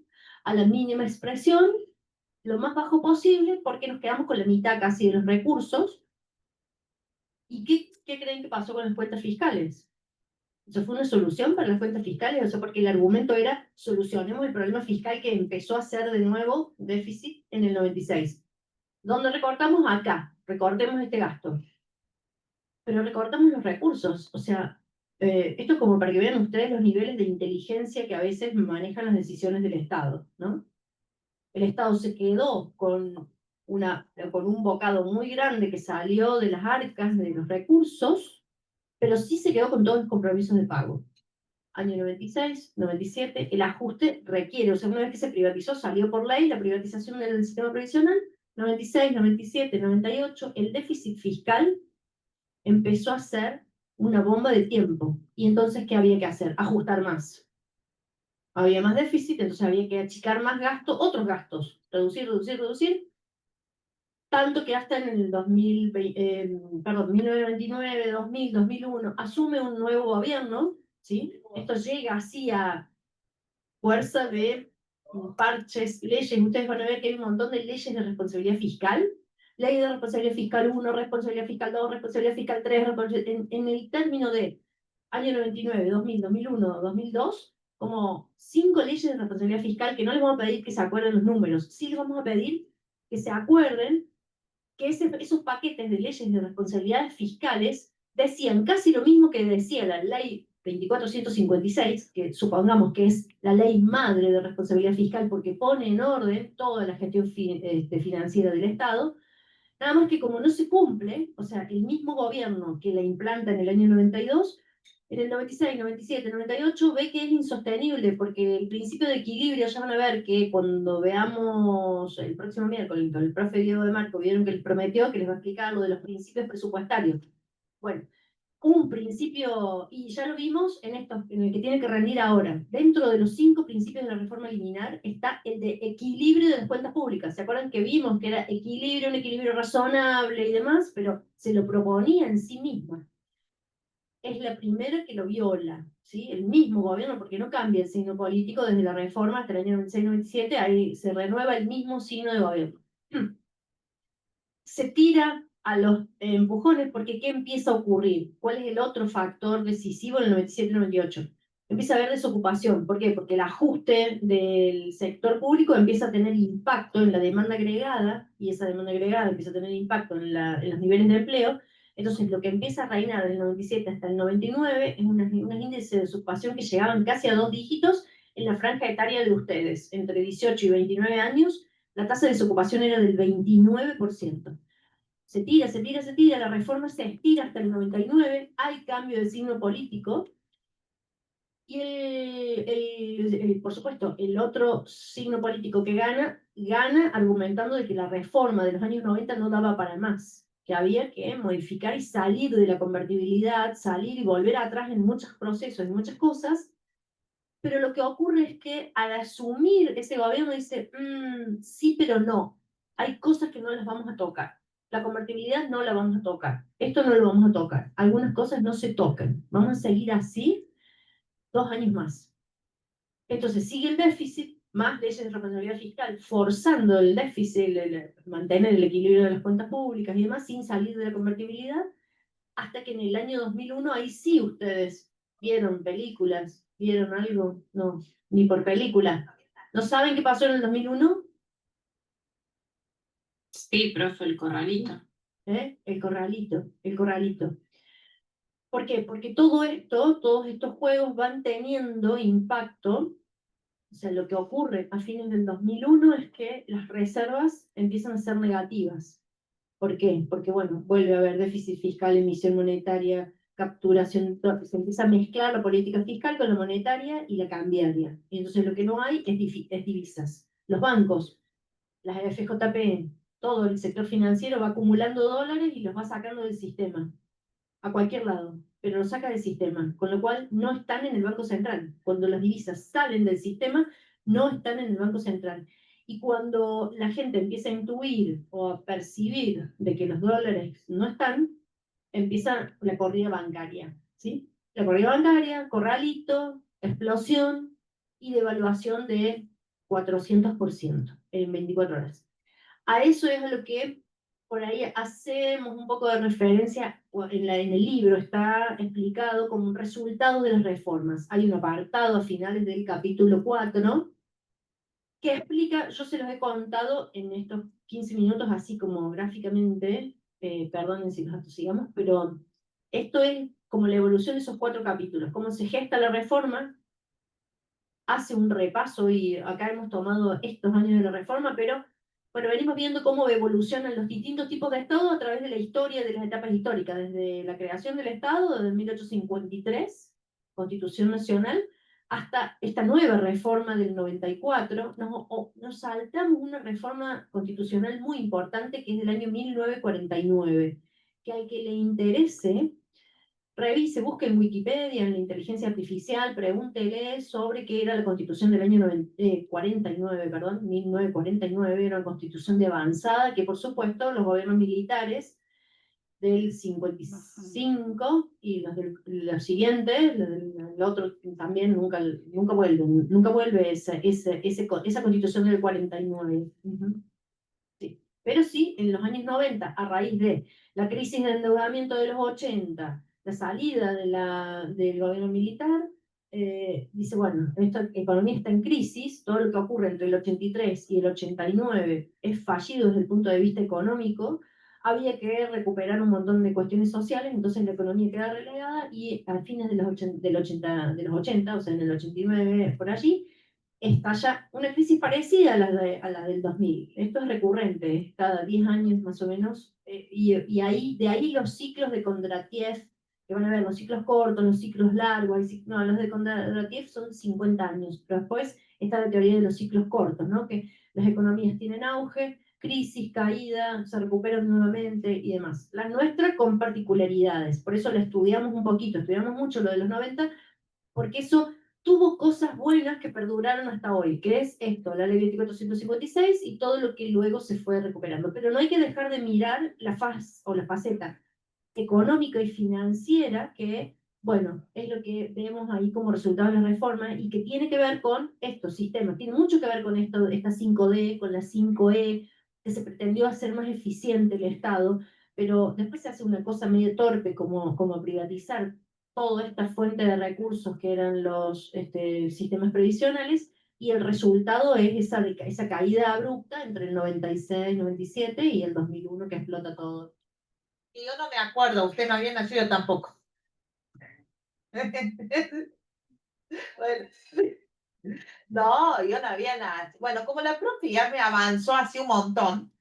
A la mínima expresión, lo más bajo posible, porque nos quedamos con la mitad casi de los recursos. ¿Y qué creen que pasó con las cuentas fiscales? Eso fue una solución para las cuentas fiscales, o sea, porque el argumento era solucionemos el problema fiscal que empezó a ser de nuevo déficit en el 96. ¿Dónde recortamos? Acá, recortemos este gasto. Pero recortamos los recursos, o sea, esto es como para que vean ustedes los niveles de inteligencia que a veces manejan las decisiones del Estado, ¿no? El Estado se quedó con un bocado muy grande que salió de las arcas de los recursos, pero sí se quedó con todos los compromisos de pago. Año 96, 97, el ajuste requiere, o sea, una vez que se privatizó, salió por ley la privatización del sistema previsional, 96, 97, 98, el déficit fiscal empezó a ser una bomba de tiempo. Y entonces, ¿qué había que hacer? Ajustar más. Había más déficit, entonces había que achicar más gastos, otros gastos, reducir, reducir, reducir, tanto que hasta en el 1929, 2000, 2001, asume un nuevo gobierno, ¿sí? Esto llega así a fuerza de parches, leyes. Ustedes van a ver que hay un montón de leyes de responsabilidad fiscal. Ley de responsabilidad fiscal 1, responsabilidad fiscal 2, responsabilidad fiscal 3, en el término de año 99, 2000, 2001, 2002, como 5 leyes de responsabilidad fiscal que no les vamos a pedir que se acuerden los números, sí les vamos a pedir que se acuerden que esos paquetes de leyes de responsabilidades fiscales decían casi lo mismo que decía la ley 2456, que supongamos que es la ley madre de responsabilidad fiscal porque pone en orden toda la gestión financiera del Estado, nada más que como no se cumple, o sea, el mismo gobierno que la implanta en el año 92, en el 96, 97, 98 ve que es insostenible porque el principio de equilibrio, ya van a ver que cuando veamos el próximo miércoles con el profe Diego de Marco, vieron que les prometió que les va a explicar lo de los principios presupuestarios. Bueno, un principio, y ya lo vimos en el que tiene que rendir ahora. Dentro de los 5 principios de la reforma liminar está el de equilibrio de las cuentas públicas. ¿Se acuerdan que vimos que era equilibrio, un equilibrio razonable y demás? Pero se lo proponía en sí misma. Es la primera que lo viola, ¿sí? El mismo gobierno, porque no cambia el signo político desde la reforma hasta el año 96-97, ahí se renueva el mismo signo de gobierno. Se tira a los empujones porque ¿qué empieza a ocurrir? ¿Cuál es el otro factor decisivo en el 97-98? Empieza a haber desocupación. ¿Por qué? Porque el ajuste del sector público empieza a tener impacto en la demanda agregada y esa demanda agregada empieza a tener impacto en los niveles de empleo. Entonces lo que empieza a reinar del 97 hasta el 99 es unos índices de desocupación que llegaban casi a 2 dígitos en la franja etaria de ustedes. Entre 18 y 29 años la tasa de desocupación era del 29%. Se tira, se tira, se tira, la reforma se estira hasta el 99, hay cambio de signo político, y por supuesto, el otro signo político que gana argumentando de que la reforma de los años 90 no daba para más, que había que modificar y salir de la convertibilidad, salir y volver atrás en muchos procesos, en muchas cosas, pero lo que ocurre es que al asumir ese gobierno dice, sí, pero no, hay cosas que no las vamos a tocar. La convertibilidad no la vamos a tocar. Esto no lo vamos a tocar. Algunas cosas no se tocan. Vamos a seguir así 2 años más. Entonces sigue el déficit, más leyes de responsabilidad fiscal, forzando el déficit, mantener el equilibrio de las cuentas públicas y demás, sin salir de la convertibilidad, hasta que en el año 2001, ahí sí ustedes vieron películas, vieron algo, no, ni por película. ¿No saben qué pasó en el 2001? Sí, profe, el corralito. El corralito, el corralito. ¿Por qué? Porque todo esto, todos estos juegos van teniendo impacto. O sea, lo que ocurre a fines del 2001 es que las reservas empiezan a ser negativas. ¿Por qué? Porque, bueno, vuelve a haber déficit fiscal, emisión monetaria, capturación, se empieza a mezclar la política fiscal con la monetaria y la cambiaria. Y entonces lo que no hay es divisas. Los bancos, las FJP, todo el sector financiero va acumulando dólares y los va sacando del sistema, a cualquier lado, pero los saca del sistema, con lo cual no están en el Banco Central. Cuando las divisas salen del sistema, no están en el Banco Central. Y cuando la gente empieza a intuir o a percibir de que los dólares no están, empieza la corrida bancaria, ¿sí? La corrida bancaria, corralito, explosión y devaluación de 400% en 24 horas. A eso es a lo que por ahí hacemos un poco de referencia, en el libro está explicado como un resultado de las reformas. Hay un apartado a finales del capítulo 4 que explica, yo se los he contado en estos 15 minutos así como gráficamente, perdonen si los atosigamos, pero esto es como la evolución de esos 4 capítulos, cómo se gesta la reforma, hace un repaso y acá hemos tomado estos años de la reforma, pero bueno, venimos viendo cómo evolucionan los distintos tipos de Estado a través de la historia, de las etapas históricas, desde la creación del Estado, desde 1853, Constitución Nacional, hasta esta nueva reforma del 94, nos saltamos una reforma constitucional muy importante que es del año 1949, que al que le interese revise, busque en Wikipedia, en la inteligencia artificial, pregúntele sobre qué era la constitución del año 49, perdón, 1949, era una constitución de avanzada que por supuesto los gobiernos militares del 55 y los siguientes, el otro también nunca vuelve esa constitución del 49. Sí. Pero sí, en los años 90, a raíz de la crisis de endeudamiento de los 80, la salida del gobierno militar, dice, bueno, esta economía está en crisis, todo lo que ocurre entre el 83 y el 89 es fallido desde el punto de vista económico, había que recuperar un montón de cuestiones sociales, entonces la economía queda relegada y a fines de los 80, o sea, en el 89, por allí, estalla una crisis parecida a la del 2000. Esto es recurrente, cada 10 años más o menos, de ahí los ciclos de Kondratiev, que van a ver los ciclos cortos, los ciclos largos, no, los de Kondratiev son 50 años, pero después está la teoría de los ciclos cortos, ¿no? Que las economías tienen auge, crisis, caída, se recuperan nuevamente y demás. La nuestra con particularidades, por eso la estudiamos un poquito, estudiamos mucho lo de los 90, porque eso tuvo cosas buenas que perduraron hasta hoy, que es esto, la ley 2456 y todo lo que luego se fue recuperando. Pero no hay que dejar de mirar la faz o la faceta económica y financiera que, bueno, es lo que vemos ahí como resultado de la reforma y que tiene que ver con estos sistemas, tiene mucho que ver con esto, esta 5D, con la 5E, que se pretendió hacer más eficiente el Estado, pero después se hace una cosa medio torpe como privatizar toda esta fuente de recursos que eran los sistemas previsionales, y el resultado es esa caída abrupta entre el 96, 97 y el 2001 que explota todo. Y yo no me acuerdo, usted no había nacido tampoco. Bueno, no, yo no había nacido. Bueno, como la profe ya me avanzó así un montón.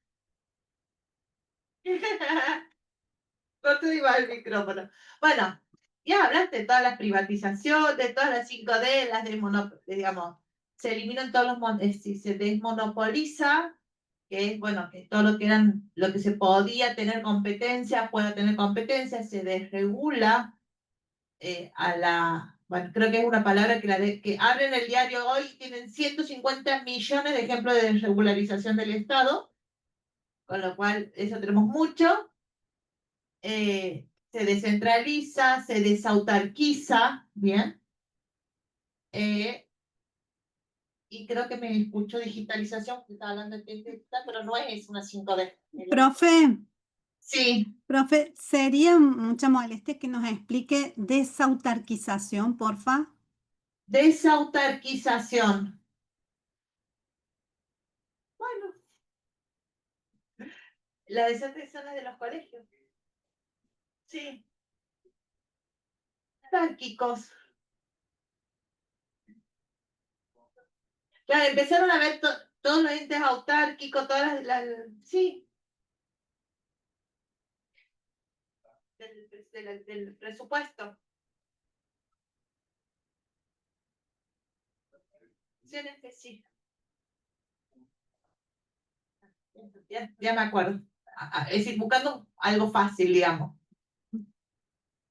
No te digo el micrófono. Bueno, ya hablaste de todas las privatizaciones, de todas las 5D, las digamos, se eliminan todos si se desmonopoliza, que es, bueno, que todo lo que eran, lo que se podía tener competencia, pueda tener competencia, se desregula bueno, creo que es una palabra que abren el diario hoy, tienen 150 millones de ejemplos de desregularización del Estado, con lo cual eso tenemos mucho. Se descentraliza, se desautarquiza, ¿bien? Y creo que me escuchó digitalización, porque estaba hablando de digital, pero no es una 5D. Profe, Sí, profe, sería mucha molestia que nos explique desautarquización, porfa. desautarquización. Bueno, la desautarquización es de los colegios. Sí, autárquicos. Claro, empezaron a ver todos los entes autárquicos, sí, del presupuesto. Sí. Ya me acuerdo. Es decir, buscando algo fácil, digamos.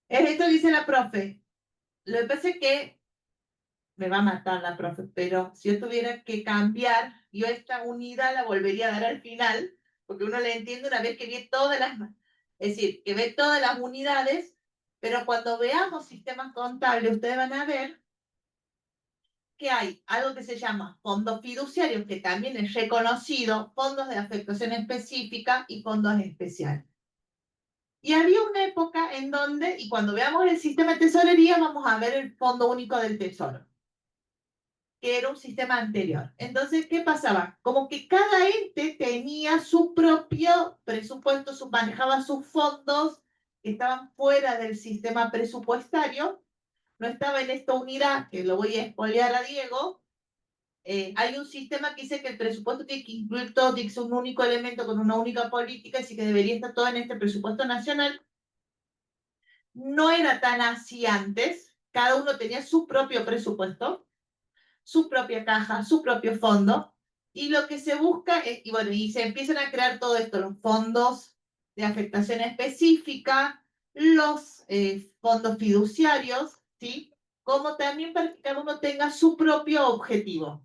Esto dice la profe. Lo que pasa es que me va a matar la profe, pero si yo tuviera que cambiar, yo esta unidad la volvería a dar al final, porque uno la entiende una vez que ve todas es decir, que ve todas las unidades, pero cuando veamos sistemas contables, ustedes van a ver que hay algo que se llama fondos fiduciarios, que también es reconocido, fondos de afectación específica y fondos especiales. Y había una época en donde, y cuando veamos el sistema de tesorería, vamos a ver el Fondo Único del Tesoro, que era un sistema anterior. Entonces, ¿qué pasaba? Como que cada ente tenía su propio presupuesto, manejaba sus fondos que estaban fuera del sistema presupuestario, no estaba en esta unidad, que lo voy a espolear a Diego. Hay un sistema que dice que el presupuesto tiene que incluir todo, tiene que ser un único elemento con una única política, así que debería estar todo en este presupuesto nacional. No era tan así antes, cada uno tenía su propio presupuesto, su propia caja, su propio fondo, y lo que se busca es, y bueno, y se empiezan a crear todo esto, los fondos de afectación específica, los fondos fiduciarios, ¿sí? Como también para que cada uno tenga su propio objetivo.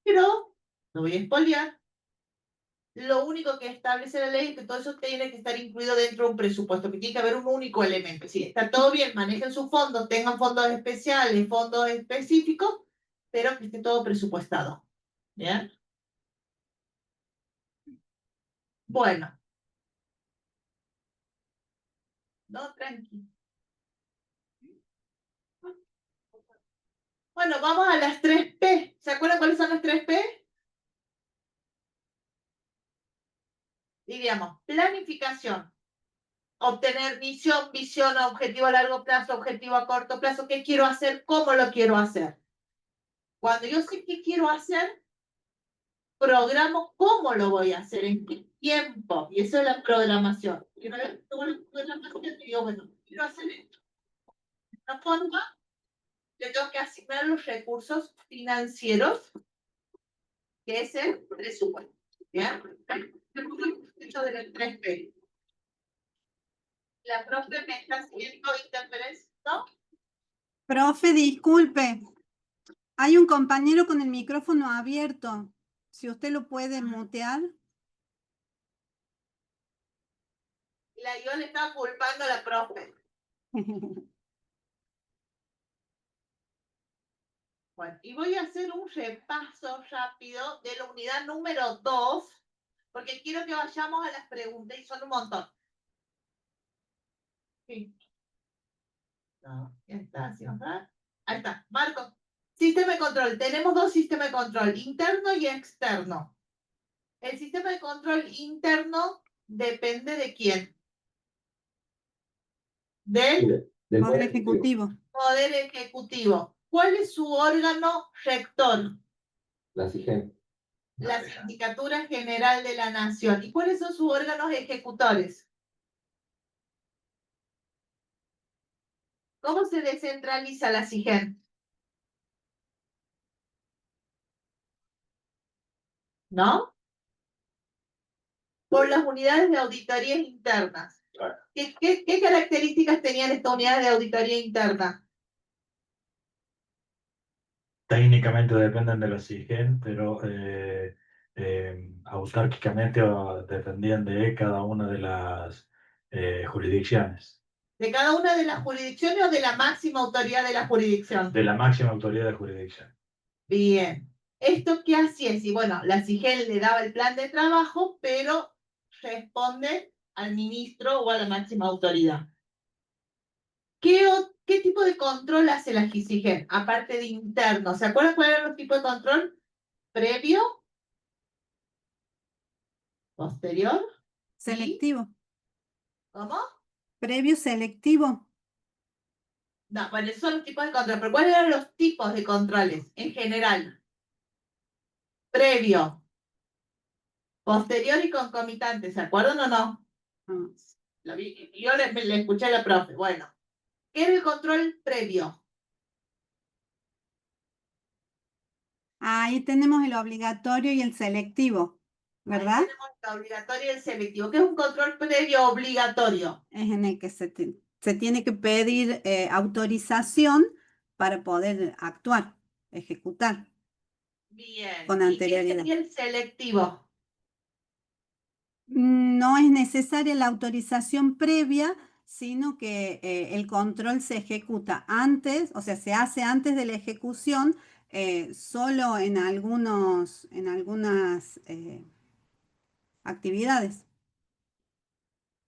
Pero, no voy a espolear, lo único que establece la ley es que todo eso tiene que estar incluido dentro de un presupuesto, que tiene que haber un único elemento. Si está todo bien, manejen sus fondos, tengan fondos especiales, fondos específicos, pero que esté todo presupuestado. ¿Bien? Bueno. No, tranqui. Bueno, vamos a las 3P. ¿Se acuerdan cuáles son las 3P? Diríamos, planificación. Obtener misión, visión, objetivo a largo plazo, objetivo a corto plazo. ¿Qué quiero hacer? ¿Cómo lo quiero hacer? Cuando yo sé qué quiero hacer, programo cómo lo voy a hacer, en qué tiempo. Y eso es la programación. Y una vez que tengo la programación, digo, bueno, quiero hacer esto. De esta forma, le tengo que asignar los recursos financieros, que es el presupuesto. ¿Bien? Esto de las 3P. La profe me está haciendo interferencia, ¿no? Profe, disculpe. Hay un compañero con el micrófono abierto. Si usted lo puede mutear. Yo le estaba culpando a la profe. Bueno, y voy a hacer un repaso rápido de la unidad número 2, porque quiero que vayamos a las preguntas, y son un montón. Sí. No, ya está, ¿sí? Ahí está, Marco. Sistema de control. Tenemos dos sistemas de control, interno y externo. El sistema de control interno depende de quién. Del Poder Ejecutivo. Poder Ejecutivo. ¿Cuál es su órgano rector? La SIGEN. La Sindicatura General de la Nación. ¿Y cuáles son sus órganos ejecutores? ¿Cómo se descentraliza la SIGEN? ¿No? Por las unidades de auditoría internas. Claro. ¿Qué características tenían estas unidades de auditoría interna? Técnicamente dependen de la SIGEN, pero autárquicamente dependían de cada una de las jurisdicciones, ¿De cada una de las jurisdicciones o de la máxima autoridad de la jurisdicción? de la máxima autoridad de jurisdicción. Bien. ¿Esto qué hacía? Y bueno, la SIGEN le daba el plan de trabajo, pero responde al ministro o a la máxima autoridad. ¿Qué tipo de control hace la SIGEN? Aparte de interno. ¿Se acuerdan cuáles eran los tipos de control? Previo, posterior, Selectivo. ¿cómo? Previo selectivo. No, bueno, esos son los tipos de control. Pero ¿cuáles eran los tipos de controles en general? Previo, posterior y concomitante. ¿Se acuerdan o no? Yo le escuché a la profe. Bueno, ¿qué era el control previo? Ahí tenemos el obligatorio y el selectivo, ¿verdad? Ahí tenemos el obligatorio y el selectivo. ¿Qué es un control previo obligatorio? Es en el que se tiene que pedir autorización para poder actuar, ejecutar Bien. con ¿Y qué anterioridad. sería el selectivo? No es necesaria la autorización previa, sino que el control se ejecuta antes, o sea, se hace antes de la ejecución solo en algunas actividades.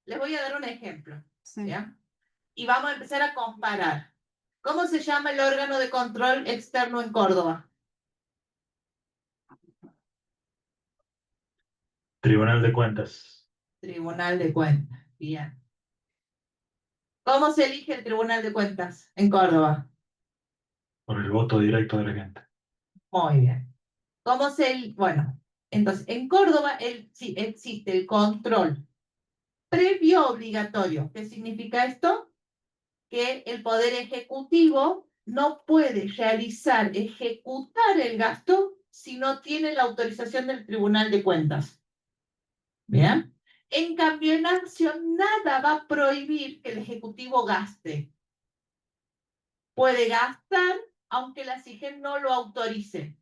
Les voy a dar un ejemplo, Sí. ¿ya? Y vamos a empezar a comparar. ¿Cómo se llama el órgano de control externo en Córdoba? Tribunal de Cuentas. Tribunal de Cuentas. Bien. ¿Cómo se elige el Tribunal de Cuentas en Córdoba? Por el voto directo de la gente. Muy bien. Bueno, entonces, en Córdoba sí, existe el control previo obligatorio. ¿Qué significa esto? Que el Poder Ejecutivo no puede ejecutar el gasto si no tiene la autorización del Tribunal de Cuentas. ¿Bien? En cambio, en acción nada va a prohibir que el Ejecutivo gaste. Puede gastar aunque la SIGEN no lo autorice.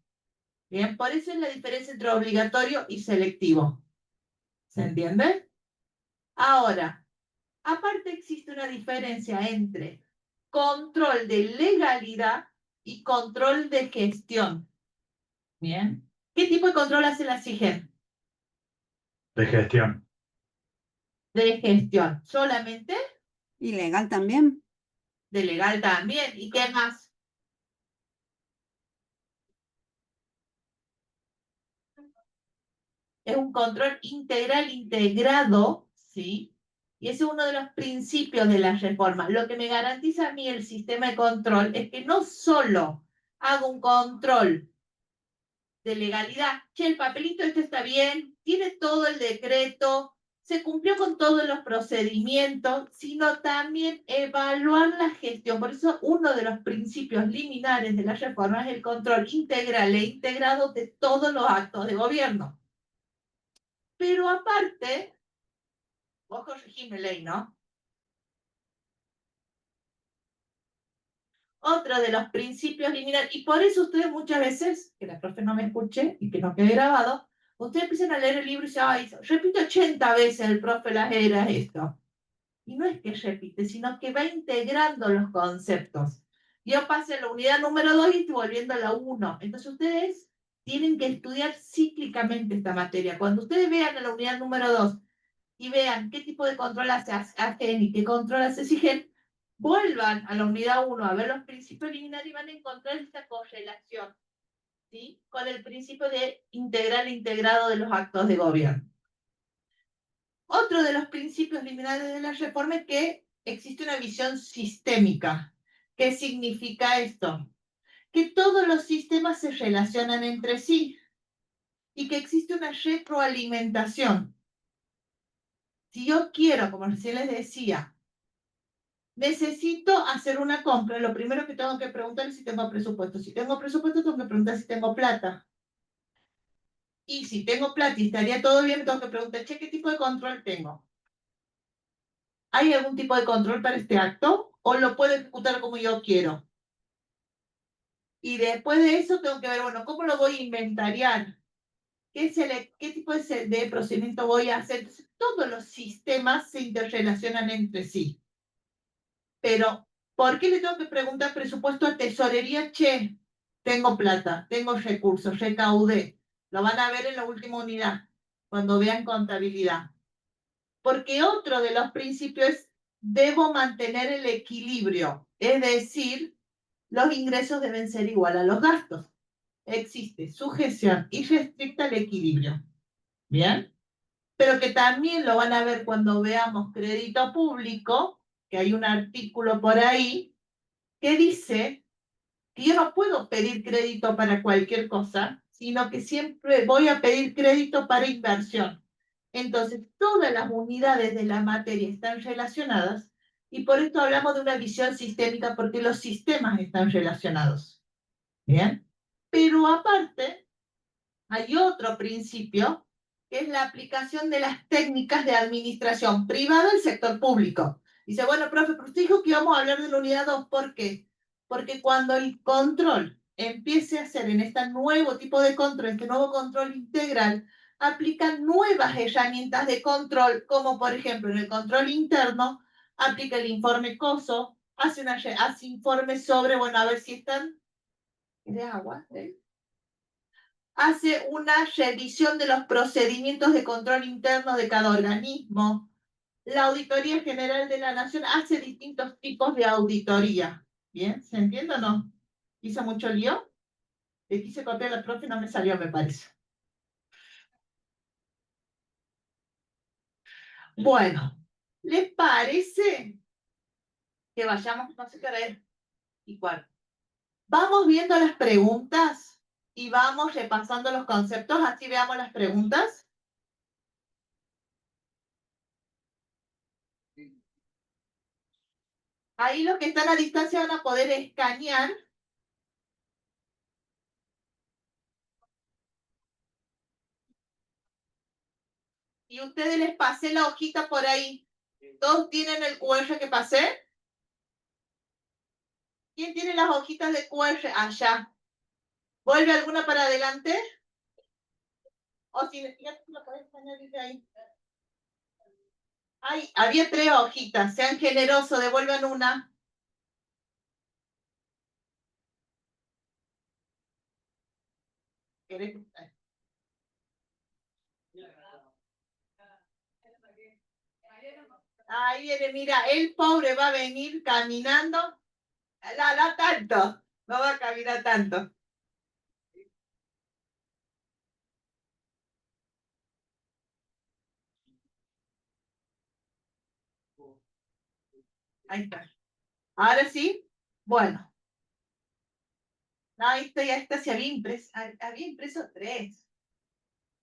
Bien, por eso es la diferencia entre obligatorio y selectivo. ¿Se entiende? Ahora, aparte existe una diferencia entre control de legalidad y control de gestión. Bien. ¿Qué tipo de control hace la SIGEN? De gestión. De gestión. ¿Solamente? ¿Y legal también? De legal también. ¿Y qué más? Es un control integral integrado, ¿sí? Y ese es uno de los principios de la reforma. Lo que me garantiza a mí el sistema de control es que no solo hago un control de legalidad, che, el papelito este está bien, tiene todo el decreto, se cumplió con todos los procedimientos, sino también evaluar la gestión. Por eso uno de los principios liminares de la reforma es el control integral e integrado de todos los actos de gobierno. Pero aparte, vos corregime ley, ¿no? Otro de los principios liminares, y por eso ustedes muchas veces, que la profe no me escuche y que no quede grabado, ustedes empiezan a leer el libro y dicen, ay, repite 80 veces el profe las era esto. Y no es que repite, sino que va integrando los conceptos. Yo pasé la unidad número 2 y estoy volviendo a la 1. Entonces ustedes tienen que estudiar cíclicamente esta materia. Cuando ustedes vean en la unidad número 2 y vean qué tipo de control hace AGEN y qué control hace SIGEN, vuelvan a la unidad 1 a ver los principios liminares y van a encontrar esta correlación, ¿sí? Con el principio de integral integrado de los actos de gobierno. Otro de los principios liminares de la reforma es que existe una visión sistémica. ¿Qué significa esto? Que todos los sistemas se relacionan entre sí y que existe una retroalimentación. Si yo quiero, como recién les decía, necesito hacer una compra, lo primero que tengo que preguntar es si tengo presupuesto. Si tengo presupuesto, tengo que preguntar si tengo plata. Y si tengo plata y estaría todo bien, tengo que preguntar, che, ¿qué tipo de control tengo? ¿Hay algún tipo de control para este acto? ¿O lo puedo ejecutar como yo quiero? Y después de eso tengo que ver, bueno, ¿cómo lo voy a inventariar? ¿Qué tipo de procedimiento voy a hacer? Entonces, todos los sistemas se interrelacionan entre sí. Pero, ¿por qué le tengo que preguntar presupuesto a tesorería? Che, tengo plata, tengo recursos, recaudé. Lo van a ver en la última unidad, cuando vean contabilidad. Porque otro de los principios es, debo mantener el equilibrio. Es decir, los ingresos deben ser igual a los gastos. Existe sujeción irrestricta al equilibrio. ¿Bien? Pero que también lo van a ver cuando veamos crédito público, que hay un artículo por ahí que dice que yo no puedo pedir crédito para cualquier cosa, sino que siempre voy a pedir crédito para inversión. Entonces, todas las unidades de la materia están relacionadas y por esto hablamos de una visión sistémica porque los sistemas están relacionados. ¿Bien? Pero aparte, hay otro principio que es la aplicación de las técnicas de administración privada al sector público. Dice, bueno, profe, pero usted dijo que íbamos a hablar de la unidad 2, ¿por qué? Porque cuando el control empiece a ser en este nuevo tipo de control, este nuevo control integral, aplican nuevas herramientas de control, como por ejemplo en el control interno, aplica el informe COSO, hace informes sobre, bueno, a ver si están ¿De agua? Hace una revisión de los procedimientos de control interno de cada organismo. La Auditoría General de la Nación hace distintos tipos de auditoría. ¿Bien? ¿Se entiende o no? ¿Hice mucho lío? Le quise copiar a la profe y no me salió, me parece. Bueno, ¿les parece que vayamos, no sé qué hora es y cuál? Vamos viendo las preguntas y vamos repasando los conceptos, así veamos las preguntas. Ahí los que están a distancia van a poder escanear. Y ustedes les pasé la hojita por ahí. ¿Todos tienen el QR que pasé? ¿Quién tiene las hojitas de QR? Allá. ¿Vuelve alguna para adelante? O si ya tú la podés poner desde ahí. Ay, había 3 hojitas. Sean generosos, devuelvan una. Ahí viene, mira, el pobre va a venir caminando. No tanto. No va a caminar tanto. Ahí está. Ahora sí. Bueno. No, esta se había impreso 3.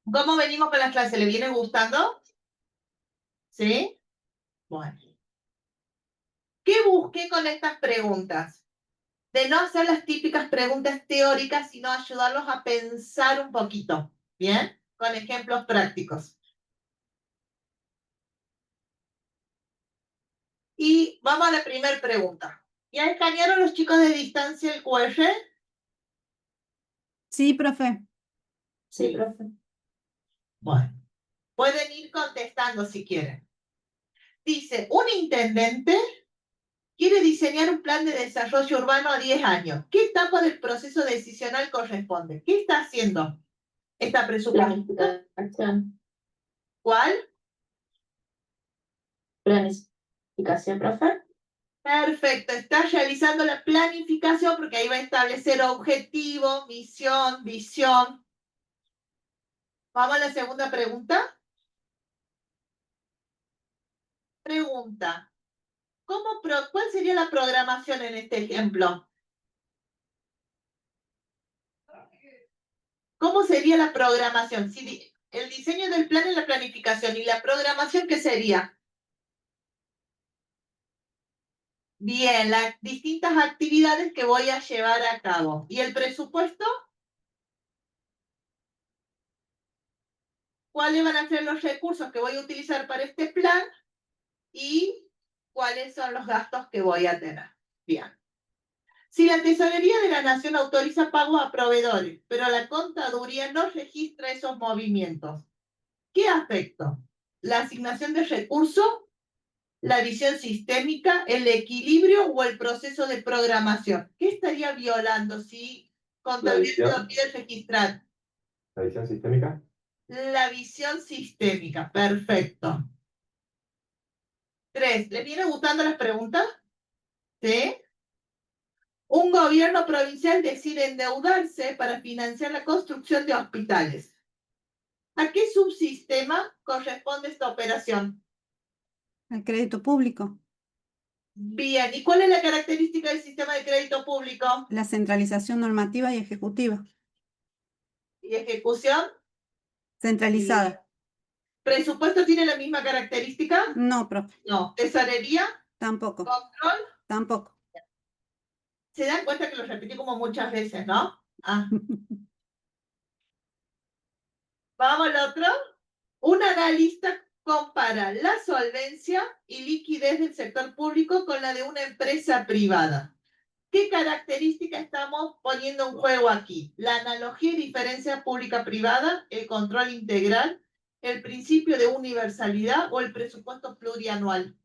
¿Cómo venimos con las clases? ¿Le viene gustando? ¿Sí? Bueno. ¿Qué busqué con estas preguntas? De no hacer las típicas preguntas teóricas, sino ayudarlos a pensar un poquito. ¿Bien? Con ejemplos prácticos. Y vamos a la primera pregunta. ¿Ya escanearon los chicos de distancia el QR? Sí, profe. Sí, profe. Bueno, pueden ir contestando si quieren. Dice, un intendente quiere diseñar un plan de desarrollo urbano a 10 años. ¿Qué etapa del proceso decisional corresponde? ¿Qué está haciendo? ¿Está presupuestando? Planificación. ¿Cuál? Planificación, profe. Perfecto, está realizando la planificación porque ahí va a establecer objetivo, misión, visión. Vamos a la segunda pregunta. Pregunta, ¿cuál sería la programación en este ejemplo? ¿Cómo sería la programación? Si el diseño del plan es la planificación y la programación, ¿qué sería? Bien, las distintas actividades que voy a llevar a cabo. ¿Y el presupuesto? ¿Cuáles van a ser los recursos que voy a utilizar para este plan? Y cuáles son los gastos que voy a tener. Bien. Si la Tesorería de la Nación autoriza pagos a proveedores, pero la contaduría no registra esos movimientos, ¿qué afecta? ¿La asignación de recursos, la visión sistémica, el equilibrio o el proceso de programación? ¿Qué estaría violando si contabilidad lo pide registrar? ¿La visión sistémica? La visión sistémica, perfecto. 3. ¿Les viene gustando las preguntas? ¿Sí? Un gobierno provincial decide endeudarse para financiar la construcción de hospitales. ¿A qué subsistema corresponde esta operación? El crédito público. Bien, ¿y cuál es la característica del sistema de crédito público? La centralización normativa y ejecutiva. ¿Y ejecución? Centralizada. ¿Presupuesto tiene la misma característica? No, profe. No. ¿Tesorería? Tampoco. ¿Control? Tampoco. Se dan cuenta que lo repetí como muchas veces, ¿no? Ah. Vamos al otro. Un analista compara la solvencia y liquidez del sector público con la de una empresa privada. ¿Qué característica estamos poniendo en juego aquí? La analogía y diferencia pública-privada, el control integral, el principio de universalidad o el presupuesto plurianual.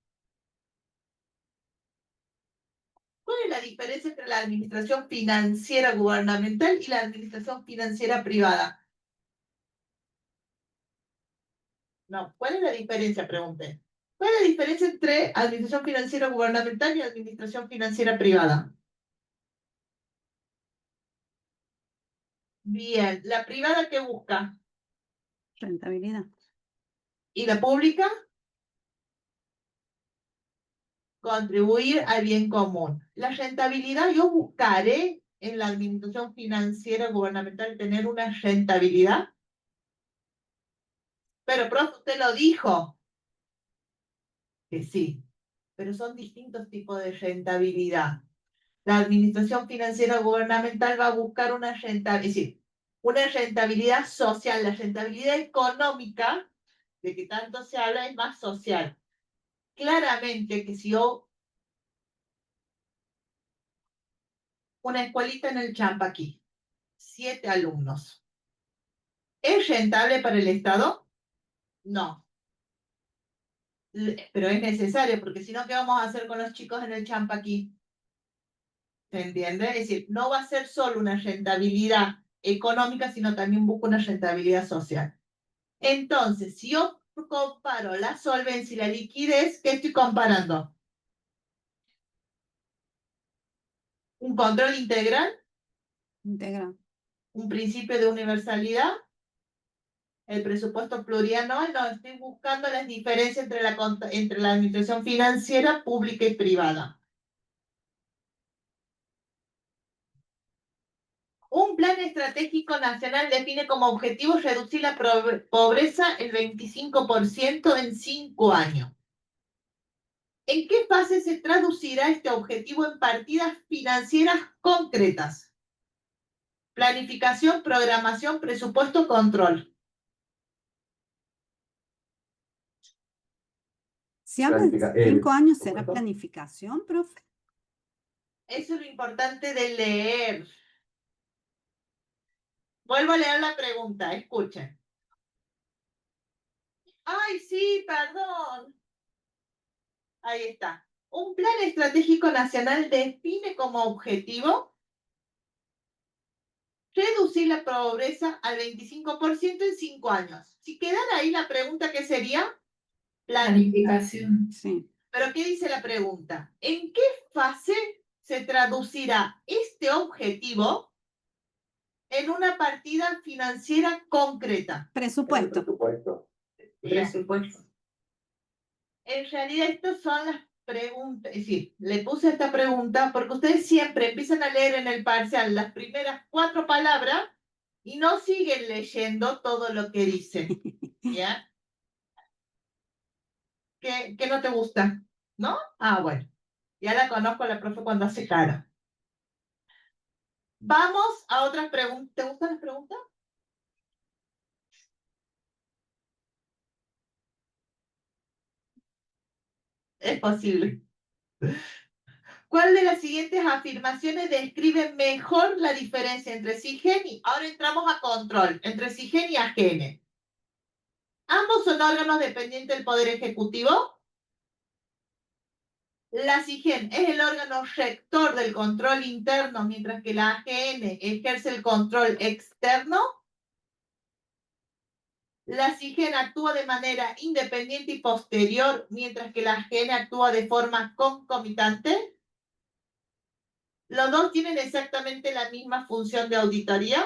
¿Cuál es la diferencia entre la administración financiera gubernamental y la administración financiera privada? No, ¿cuál es la diferencia? Pregunté. ¿Cuál es la diferencia entre administración financiera gubernamental y administración financiera privada? Bien, ¿la privada qué busca? Rentabilidad. ¿Y la pública? Contribuir al bien común. La rentabilidad, yo buscaré en la administración financiera gubernamental tener una rentabilidad. Pero, profe, usted lo dijo. Que sí, pero son distintos tipos de rentabilidad. La administración financiera gubernamental va a buscar una rentabilidad, es decir, una rentabilidad social. La rentabilidad económica, de que tanto se habla, es más social. Claramente que si yo, una escuelita en el Champaquí, 7 alumnos, ¿es rentable para el Estado? No. Pero es necesario, porque si no, ¿qué vamos a hacer con los chicos en el Champaquí? ¿Se entiende? Es decir, no va a ser solo una rentabilidad económica, sino también busca una rentabilidad social. Entonces, si yo comparo la solvencia y la liquidez, ¿qué estoy comparando? ¿Un control integral? Integral. ¿Un principio de universalidad? ¿El presupuesto plurianual? No, estoy buscando las diferencias entre la administración financiera pública y privada. Un plan estratégico nacional define como objetivo reducir la pobreza el 25% en 5 años. ¿En qué fase se traducirá este objetivo en partidas financieras concretas? Planificación, programación, presupuesto, control. Si habla de 5 años, ¿será planificación, profe? Eso es lo importante de leer. Vuelvo a leer la pregunta, escuchen. Ay, sí, perdón. Ahí está. Un plan estratégico nacional define como objetivo reducir la pobreza al 25% en 5 años. Si quedara ahí la pregunta, ¿qué sería? Planificación. Sí. Pero ¿qué dice la pregunta? ¿En qué fase se traducirá este objetivo en una partida financiera concreta? Presupuesto. Bien. Presupuesto. En realidad, estas son las preguntas. Es decir, le puse esta pregunta porque ustedes siempre empiezan a leer en el parcial las primeras 4 palabras y no siguen leyendo todo lo que dice. ¿Ya? ¿Qué no te gusta? ¿No? Ah, bueno. Ya la conozco a la profe cuando hace cara. Vamos a otras preguntas. ¿Te gustan las preguntas? Es posible. ¿Cuál de las siguientes afirmaciones describe mejor la diferencia entre SIGEN y... Ahora entramos a control, entre SIGEN y AGN. ¿Ambos son órganos dependientes del Poder Ejecutivo? La SIGEN es el órgano rector del control interno, mientras que la AGN ejerce el control externo. La SIGEN actúa de manera independiente y posterior, mientras que la AGN actúa de forma concomitante. ¿Los dos tienen exactamente la misma función de auditoría?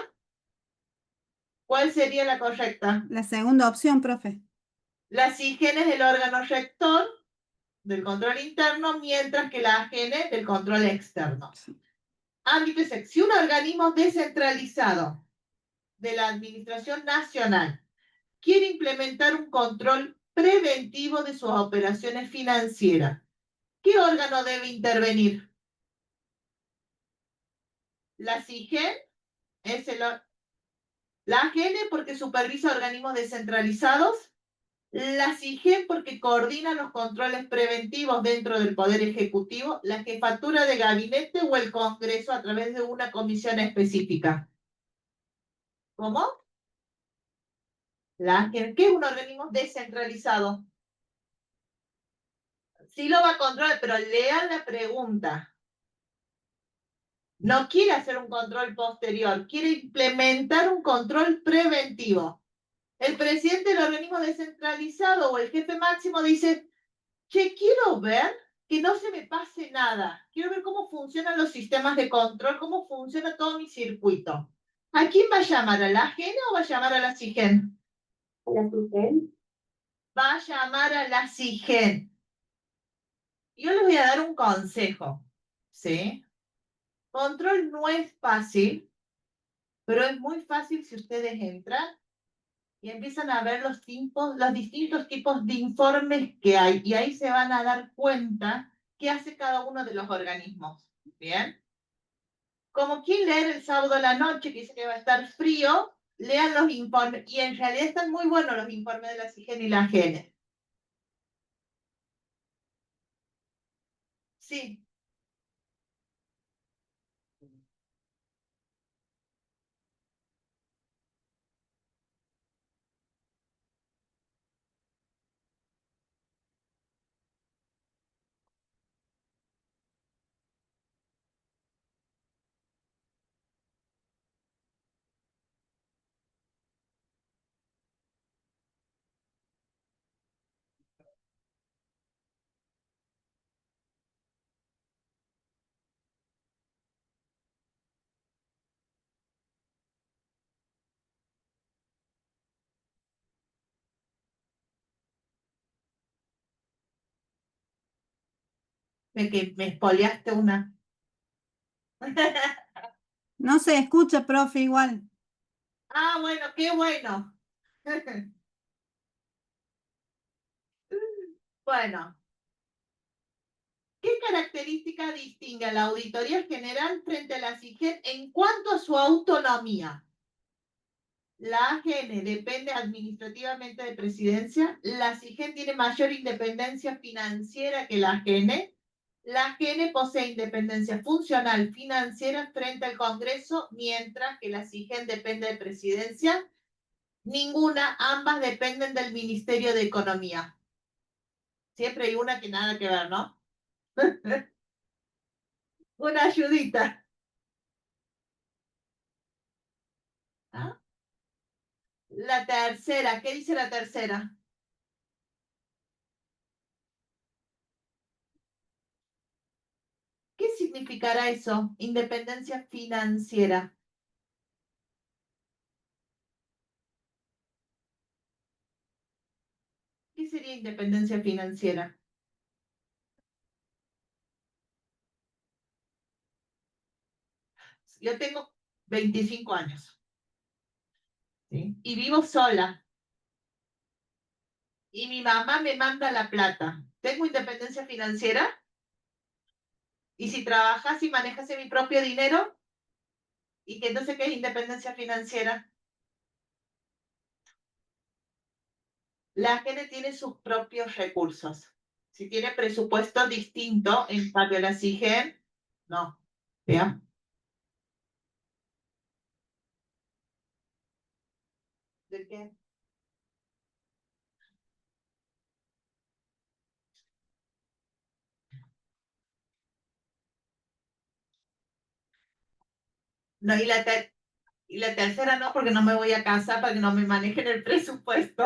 ¿Cuál sería la correcta? La segunda opción, profe. La SIGEN es el órgano rector del control interno, mientras que la AGN del control externo. Sí. Ámbito y sección. Si un organismo descentralizado de la Administración Nacional quiere implementar un control preventivo de sus operaciones financieras, ¿qué órgano debe intervenir? La SIGEN es la AGN porque supervisa organismos descentralizados, la SIGEN porque coordina los controles preventivos dentro del Poder Ejecutivo, la jefatura de gabinete o el Congreso a través de una comisión específica. ¿Cómo? La AGN, ¿qué es un organismo descentralizado? Sí lo va a controlar, pero lean la pregunta. No quiere hacer un control posterior, quiere implementar un control preventivo. El presidente del organismo descentralizado o el jefe máximo dice, che, quiero ver que no se me pase nada. Quiero ver cómo funcionan los sistemas de control, cómo funciona todo mi circuito. ¿A quién va a llamar? ¿A la AGEN o va a llamar a la SIGEN? ¿La SIGEN? Va a llamar a la SIGEN. Yo les voy a dar un consejo, ¿sí? Control no es fácil, pero es muy fácil si ustedes entran y empiezan a ver los distintos tipos de informes que hay, y ahí se van a dar cuenta qué hace cada uno de los organismos. ¿Bien? Como quien leer el sábado a la noche, que dice que va a estar frío, lean los informes, y en realidad están muy buenos los informes de la SIGEN y la AGEN. Sí. Que me espoliaste una. No se escucha, profe, igual. Ah, bueno, qué bueno. Bueno, ¿qué característica distingue a la Auditoría General frente a la SIGEN en cuanto a su autonomía? La AGN depende administrativamente de Presidencia. La SIGEN tiene mayor independencia financiera que la AGN. La AGN posee independencia funcional financiera frente al Congreso, mientras que la SIGEN depende de Presidencia. Ninguna, ambas dependen del Ministerio de Economía. Siempre hay una que nada que ver, ¿no? Una ayudita. ¿Ah? La tercera, ¿qué dice la tercera? ¿Qué significará eso? Independencia financiera. ¿Qué sería independencia financiera? Yo tengo 25 años, ¿sí? Y vivo sola. Y mi mamá me manda la plata. ¿Tengo independencia financiera? Y si trabajas y manejas mi propio dinero, ¿y que entonces qué es independencia financiera? La gente tiene sus propios recursos. Si tiene presupuesto distinto, en cambio la SIGEN, no. ¿Ya? ¿De qué? No, y la tercera no, porque no me voy a casar para que no me manejen el presupuesto.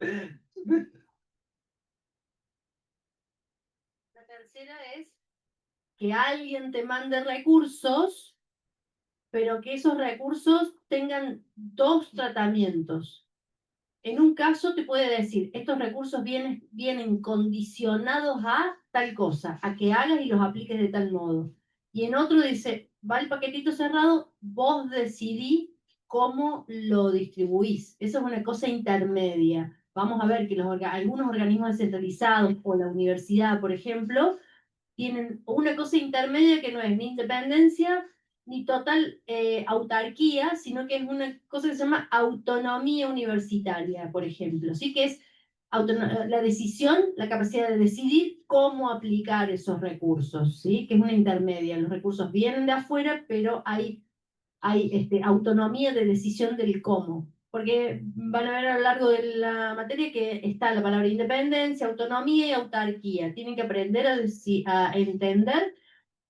La tercera es que alguien te mande recursos, pero que esos recursos tengan dos tratamientos. En un caso te puede decir, estos recursos vienen condicionados a tal cosa, a que hagas y los apliques de tal modo. Y en otro dice, va el paquetito cerrado, vos decidí cómo lo distribuís. Eso es una cosa intermedia. Vamos a ver que algunos organismos descentralizados o la universidad, por ejemplo, tienen una cosa intermedia que no es ni independencia ni total autarquía, sino que es una cosa que se llama autonomía universitaria, por ejemplo. Sí que es la decisión, la capacidad de decidir cómo aplicar esos recursos, ¿sí? Que es una intermedia. Los recursos vienen de afuera, pero hay autonomía de decisión del cómo. Porque van a ver a lo largo de la materia que está la palabra independencia, autonomía y autarquía. Tienen que aprender a entender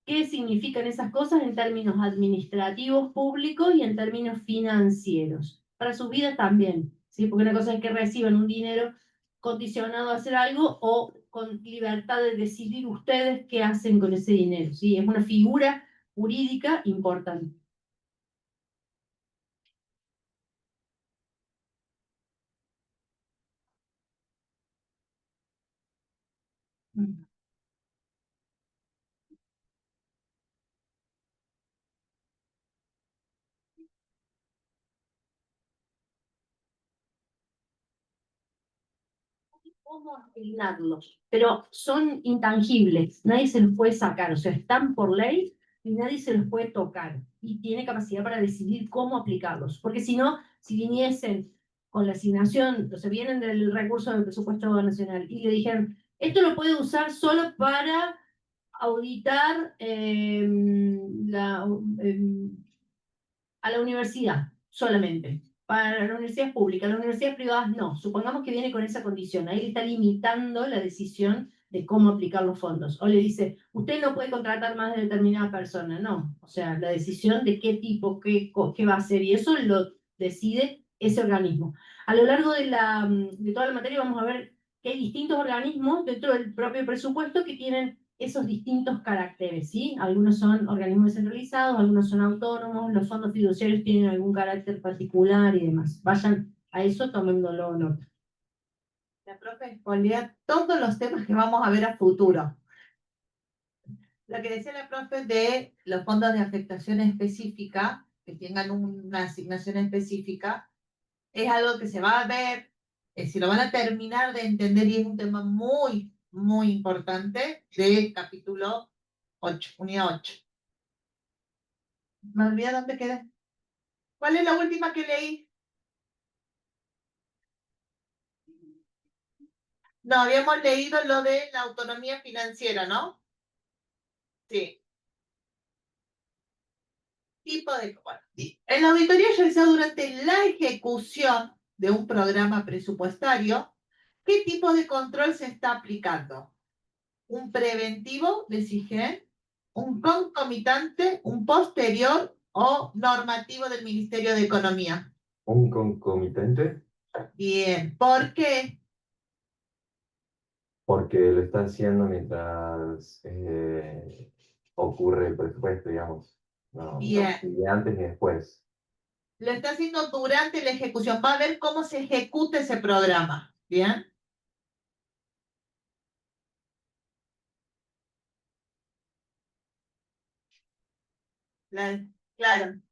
qué significan esas cosas en términos administrativos públicos y en términos financieros. Para su vida también, ¿sí? Porque una cosa es que reciban un dinero condicionado a hacer algo o con libertad de decidir ustedes qué hacen con ese dinero, ¿sí? Es una figura jurídica importante. Cómo asignarlos, pero son intangibles, nadie se los puede sacar, o sea, están por ley y nadie se los puede tocar y tiene capacidad para decidir cómo aplicarlos, porque si no, si viniesen con la asignación, o sea, vienen del recurso del presupuesto nacional y le dijeran, esto lo puede usar solo para auditar a la universidad solamente, para las universidades públicas, las universidades privadas no. Supongamos que viene con esa condición, ahí le está limitando la decisión de cómo aplicar los fondos. O le dice, usted no puede contratar más de determinada persona, no. O sea, la decisión de qué tipo, qué va a hacer, y eso lo decide ese organismo. A lo largo de toda la materia vamos a ver que hay distintos organismos dentro del propio presupuesto que tienen esos distintos caracteres, ¿sí? Algunos son organismos descentralizados, algunos son autónomos, los fondos fiduciarios tienen algún carácter particular y demás. Vayan a eso tomándolo nota. La profe exponía todos los temas que vamos a ver a futuro. Lo que decía la profe de los fondos de afectación específica, que tengan una asignación específica, es algo que se va a ver, si lo van a terminar de entender, y es un tema muy, muy importante de capítulo 8, unidad 8. Me olvidé dónde quedé. ¿Cuál es la última que leí? No, habíamos leído lo de la autonomía financiera, ¿no? Sí. Tipo de... Bueno, sí. En la auditoría realizada durante la ejecución de un programa presupuestario, ¿qué tipo de control se está aplicando? ¿Un preventivo de SIGEN? ¿Un concomitante? ¿Un posterior? ¿O normativo del Ministerio de Economía? Un concomitante, Bien, ¿por qué? porque lo está haciendo mientras ocurre el presupuesto, digamos. No, Bien. ni antes ni después. Lo está haciendo durante la ejecución. Va a ver cómo se ejecuta ese programa. ¿Bien? Claro,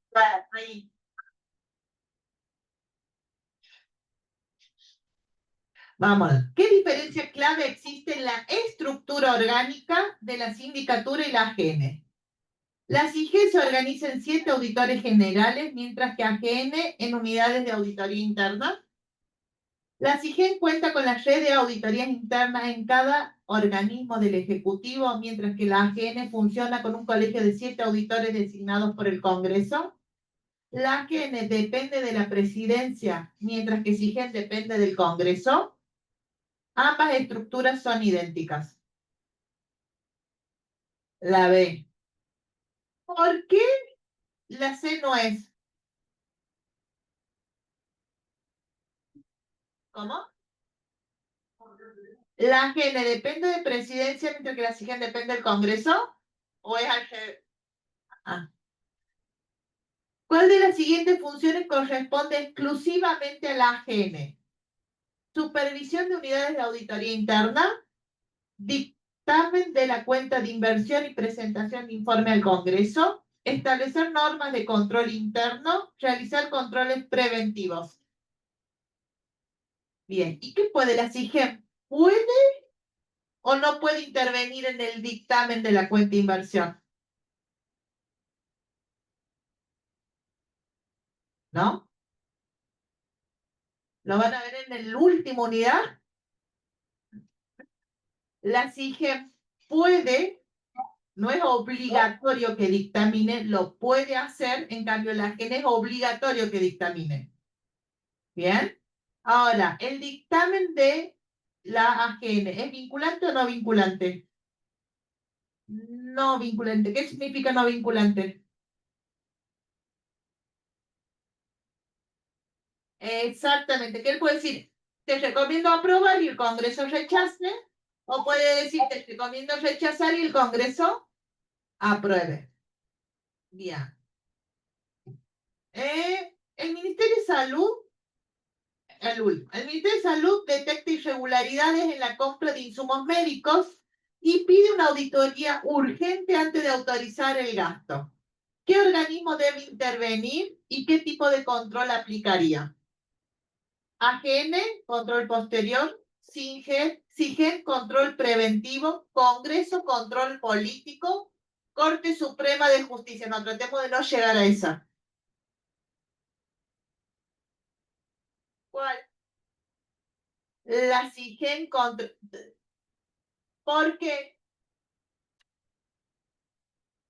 claro, ahí. Vamos. ¿Qué diferencia clave existe en la estructura orgánica de la sindicatura y la AGN? La SIGE se organiza en 7 auditores generales, mientras que AGN en unidades de auditoría interna. La SIGEN cuenta con la red de auditorías internas en cada organismo del Ejecutivo, mientras que la AGN funciona con un colegio de 7 auditores designados por el Congreso. La AGN depende de la presidencia, mientras que SIGEN depende del Congreso. Ambas estructuras son idénticas. La B. ¿Por qué la C no es? ¿Cómo? ¿La AGN depende de presidencia mientras que la SIGEN depende del Congreso? ¿O es al revés? Ah. ¿Cuál de las siguientes funciones corresponde exclusivamente a la AGN? Supervisión de unidades de auditoría interna, dictamen de la cuenta de inversión y presentación de informe al Congreso, establecer normas de control interno, realizar controles preventivos. Bien, ¿y qué puede la SIGEM? ¿Puede o no puede intervenir en el dictamen de la cuenta de inversión? ¿No? ¿Lo van a ver en la última unidad? La SIGEM puede, no es obligatorio que dictamine, lo puede hacer, en cambio la AGN es obligatorio que dictamine. ¿Bien? Ahora, el dictamen de la AGN, ¿es vinculante o no vinculante? no vinculante. ¿Qué significa no vinculante? Exactamente, que él puede decir, te recomiendo aprobar y el Congreso rechace, o puede decir, te recomiendo rechazar y el Congreso apruebe. Bien. El Ministerio de Salud, el Ministerio de Salud detecta irregularidades en la compra de insumos médicos y pide una auditoría urgente antes de autorizar el gasto. ¿Qué organismo debe intervenir y qué tipo de control aplicaría? AGN, control posterior, SIGEN, control preventivo, Congreso, control político, Corte Suprema de Justicia. No, tratemos de no llegar a esa. ¿Cuál? La SIGEN contra... ¿Por qué?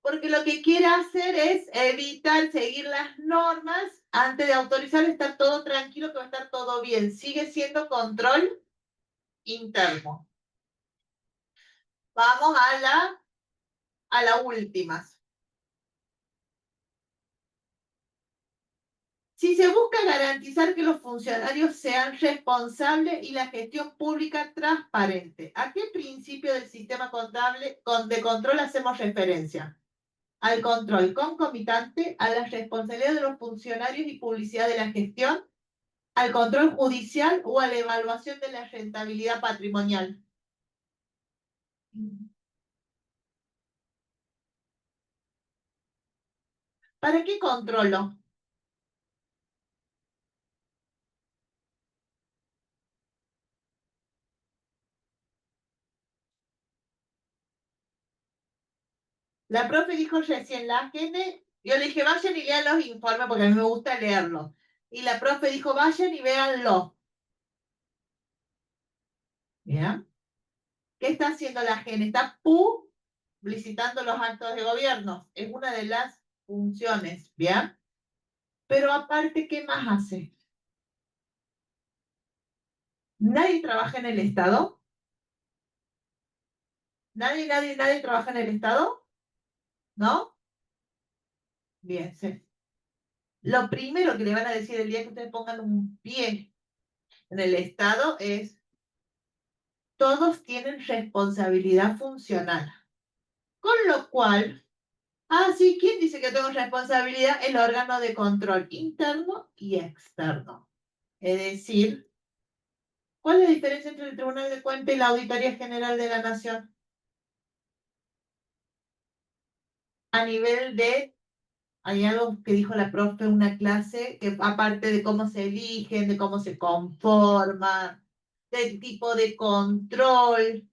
Porque lo que quiere hacer es evitar seguir las normas antes de autorizar, estar todo tranquilo, que va a estar todo bien. Sigue siendo control interno. Vamos a la última. Si se busca garantizar que los funcionarios sean responsables y la gestión pública transparente, ¿a qué principio del sistema contable de control hacemos referencia? Al control concomitante, a la responsabilidad de los funcionarios y publicidad de la gestión, al control judicial o a la evaluación de la rentabilidad patrimonial. ¿Para qué controlo? La profe dijo recién, la gente, yo le dije, vayan y lean los informes porque a mí me gusta leerlos. Y la profe dijo, vayan y véanlo. ¿Bien? ¿Qué está haciendo la gente? Está publicitando los actos de gobierno. Es una de las funciones, ¿bien? Pero aparte, ¿qué más hace? ¿Nadie trabaja en el Estado? ¿Nadie trabaja en el Estado? ¿No? Bien, sí. Lo primero que le van a decir el día que ustedes pongan un pie en el Estado es, todos tienen responsabilidad funcional. Con lo cual, sí, ¿quién dice que tengo responsabilidad? El órgano de control interno y externo. Es decir, ¿cuál es la diferencia entre el Tribunal de Cuentas y la Auditoría General de la Nación? A nivel de, hay algo que dijo la profe en una clase, que aparte de cómo se eligen, de cómo se conforman, del tipo de control,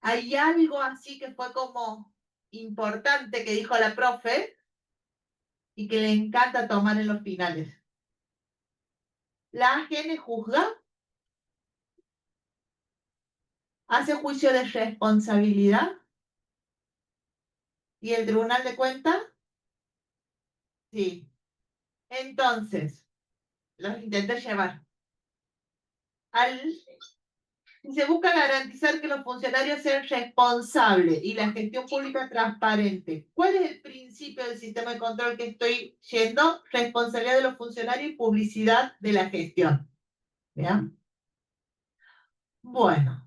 hay algo así que fue como importante que dijo la profe y que le encanta tomar en los finales. La AGN juzga, hace juicio de responsabilidad y el Tribunal de Cuentas, sí. Entonces, los intenté llevar. Se busca garantizar que los funcionarios sean responsables y la gestión pública transparente. ¿Cuál es el principio del sistema de control que estoy yendo? Responsabilidad de los funcionarios y publicidad de la gestión. ¿Vean? Bueno.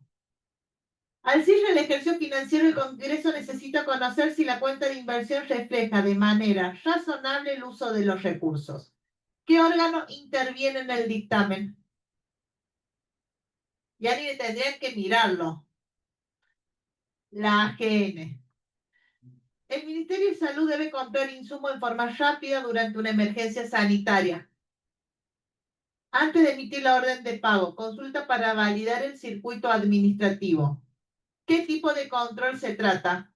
Al cierre del ejercicio financiero, el Congreso necesita conocer si la cuenta de inversión refleja de manera razonable el uso de los recursos. ¿Qué órgano interviene en el dictamen? Ya ni tendrían que mirarlo. La AGN. El Ministerio de Salud debe comprar insumos en forma rápida durante una emergencia sanitaria. Antes de emitir la orden de pago, consulta para validar el circuito administrativo. ¿Qué tipo de control se trata?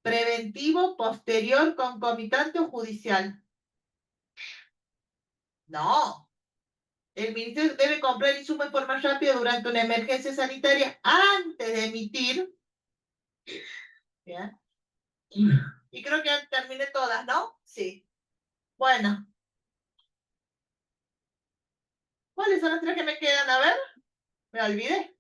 ¿Preventivo, posterior, concomitante o judicial? No. El ministerio debe comprar insumos en forma rápida durante una emergencia sanitaria antes de emitir. ¿Bien? Y creo que ya terminé todas, ¿no? Sí. Bueno. ¿Cuáles son las tres que me quedan? A ver. Me olvidé.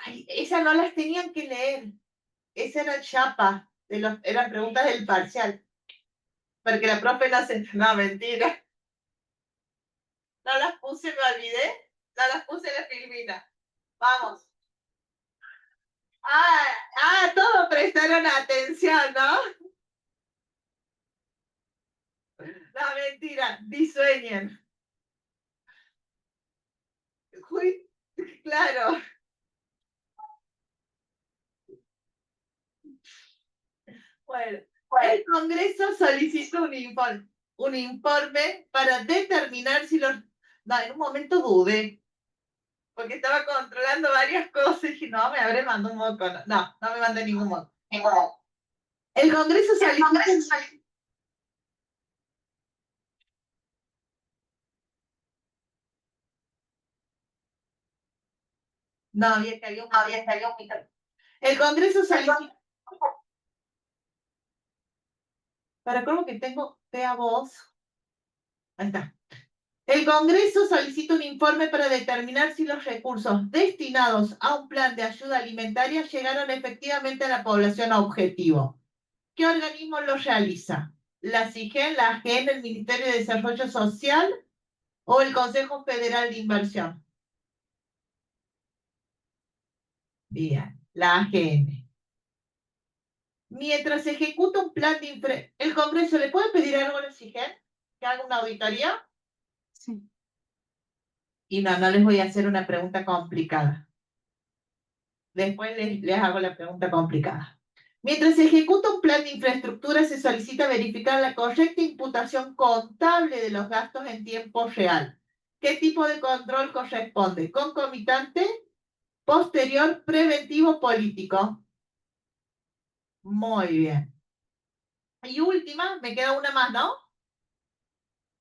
Ay, esas no las tenían que leer. Esa era el chapa, eran preguntas del parcial. Porque la profe no se... No, mentira. No las puse, me olvidé. No las puse en la filmina. Vamos. Todos prestaron atención, ¿no? No, mentira. Disueñen. Claro. Bueno, el Congreso solicitó un informe para determinar si los... No, en un momento dudé, porque estaba controlando varias cosas y dije, no, me habré mandado un moco. No, no me mandé ningún moco. El Congreso solicitó... No, había que había un micrófono. El Congreso solicitó... Para cómo que tengo a voz. Ahí está. El Congreso solicita un informe para determinar si los recursos destinados a un plan de ayuda alimentaria llegaron efectivamente a la población objetivo. ¿Qué organismo lo realiza? ¿La CIGEN, la AGN, el Ministerio de Desarrollo Social o el Consejo Federal de Inversión? Bien, la AGN. Mientras se ejecuta un plan de ¿el Congreso le puede pedir algo a la CIGEN? ¿Que haga una auditoría? Sí. Y no les voy a hacer una pregunta complicada. Después les hago la pregunta complicada. Mientras se ejecuta un plan de infraestructura, se solicita verificar la correcta imputación contable de los gastos en tiempo real. ¿Qué tipo de control corresponde? ¿Concomitante, posterior, preventivo, político? Muy bien. Y última, me queda una más, ¿no?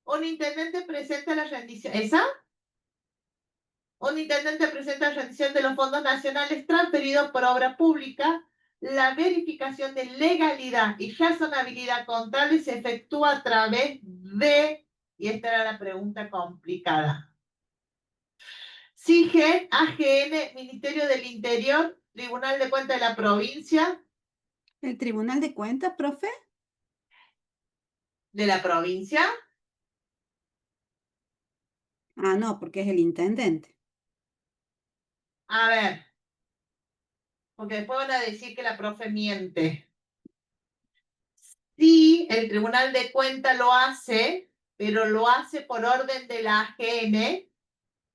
Un intendente presenta la rendición. ¿Esa? Un intendente presenta la rendición de los fondos nacionales transferidos por obra pública. La verificación de legalidad y razonabilidad contable se efectúa a través de, y esta era la pregunta complicada, SIGEN, AGN, Ministerio del Interior, Tribunal de Cuentas de la Provincia, ¿El Tribunal de Cuentas, profe? de la provincia. Ah, no, porque es el intendente. A ver, porque después van a decir que la profe miente. Sí, el Tribunal de Cuentas lo hace, pero lo hace por orden de la AGN,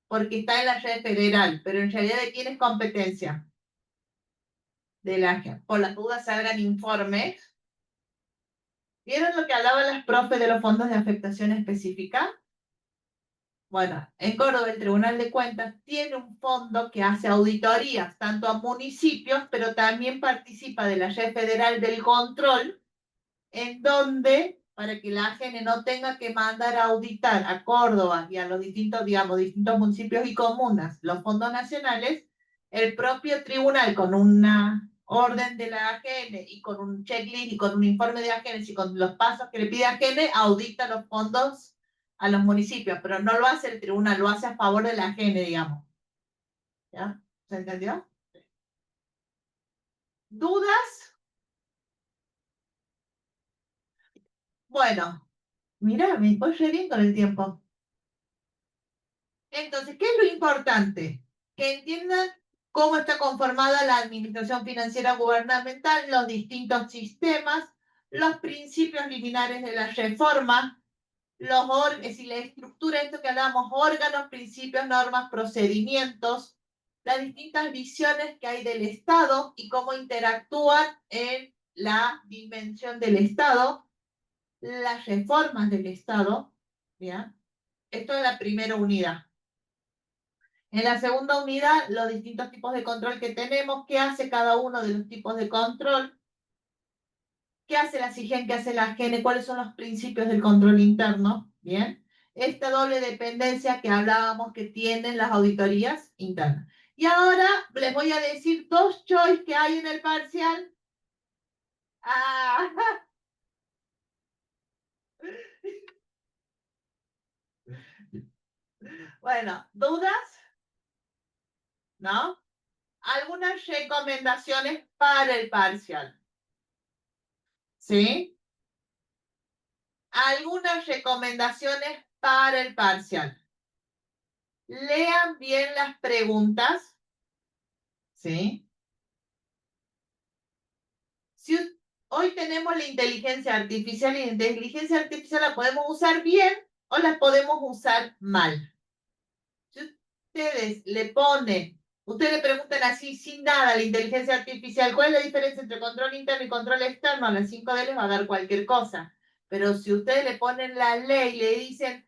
porque está en la red federal, pero en realidad ¿de quién es competencia? De la AGN. Por las dudas salgan informes. ¿Vieron lo que hablaban las profes de los fondos de afectación específica? Bueno, en Córdoba el Tribunal de Cuentas tiene un fondo que hace auditorías tanto a municipios, pero también participa de la red federal del control, en donde, para que la AGN no tenga que mandar a auditar a Córdoba y a los distintos, digamos, distintos municipios y comunas, los fondos nacionales, el propio tribunal con una orden de la AGN y con un checklist y con un informe de AGN y con los pasos que le pide AGN, audita los fondos a los municipios, pero no lo hace el tribunal, lo hace a favor de la AGN, digamos. ¿Ya? ¿Se entendió? ¿Dudas? Bueno, mira, me voy re bien con el tiempo. Entonces, ¿qué es lo importante? Que entiendan cómo está conformada la administración financiera gubernamental, los distintos sistemas, los principios liminares de la reforma, es decir, la estructura, esto que hablamos, órganos, principios, normas, procedimientos, las distintas visiones que hay del Estado y cómo interactúan en la dimensión del Estado, las reformas del Estado, ¿ya? Esto es la primera unidad. En la segunda unidad, los distintos tipos de control que tenemos, qué hace cada uno de los tipos de control, qué hace la SIGEN, qué hace la AGN, cuáles son los principios del control interno, ¿bien? Esta doble dependencia que hablábamos que tienen las auditorías internas. Y ahora les voy a decir dos choice que hay en el parcial. Ah, bueno, ¿dudas? ¿No? algunas recomendaciones para el parcial. ¿Sí? Algunas recomendaciones para el parcial. Lean bien las preguntas. ¿Sí? Hoy tenemos la inteligencia artificial y la inteligencia artificial la podemos usar bien o la podemos usar mal. Si ustedes le preguntan así sin nada a la inteligencia artificial, ¿cuál es la diferencia entre control interno y control externo? A las 5D les va a dar cualquier cosa. Pero si ustedes le ponen la ley y le dicen,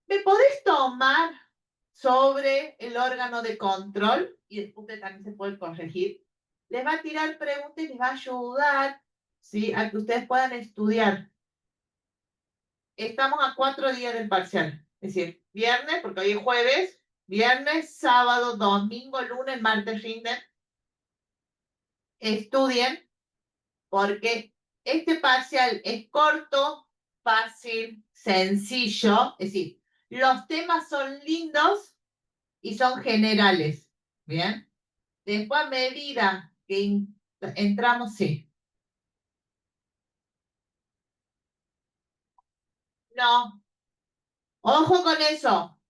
¿me podés tomar sobre el órgano de control? Y después usted también se puede corregir. Les va a tirar preguntas y les va a ayudar, ¿sí?, a que ustedes puedan estudiar. Estamos a 4 días del parcial. Es decir, viernes, porque hoy es jueves, viernes, sábado, domingo, lunes, martes rinden. Estudien, porque este parcial es corto, fácil, sencillo. Es decir, los temas son lindos y son generales. ¿Bien? Después, a medida que entramos, sí. No. Ojo con eso.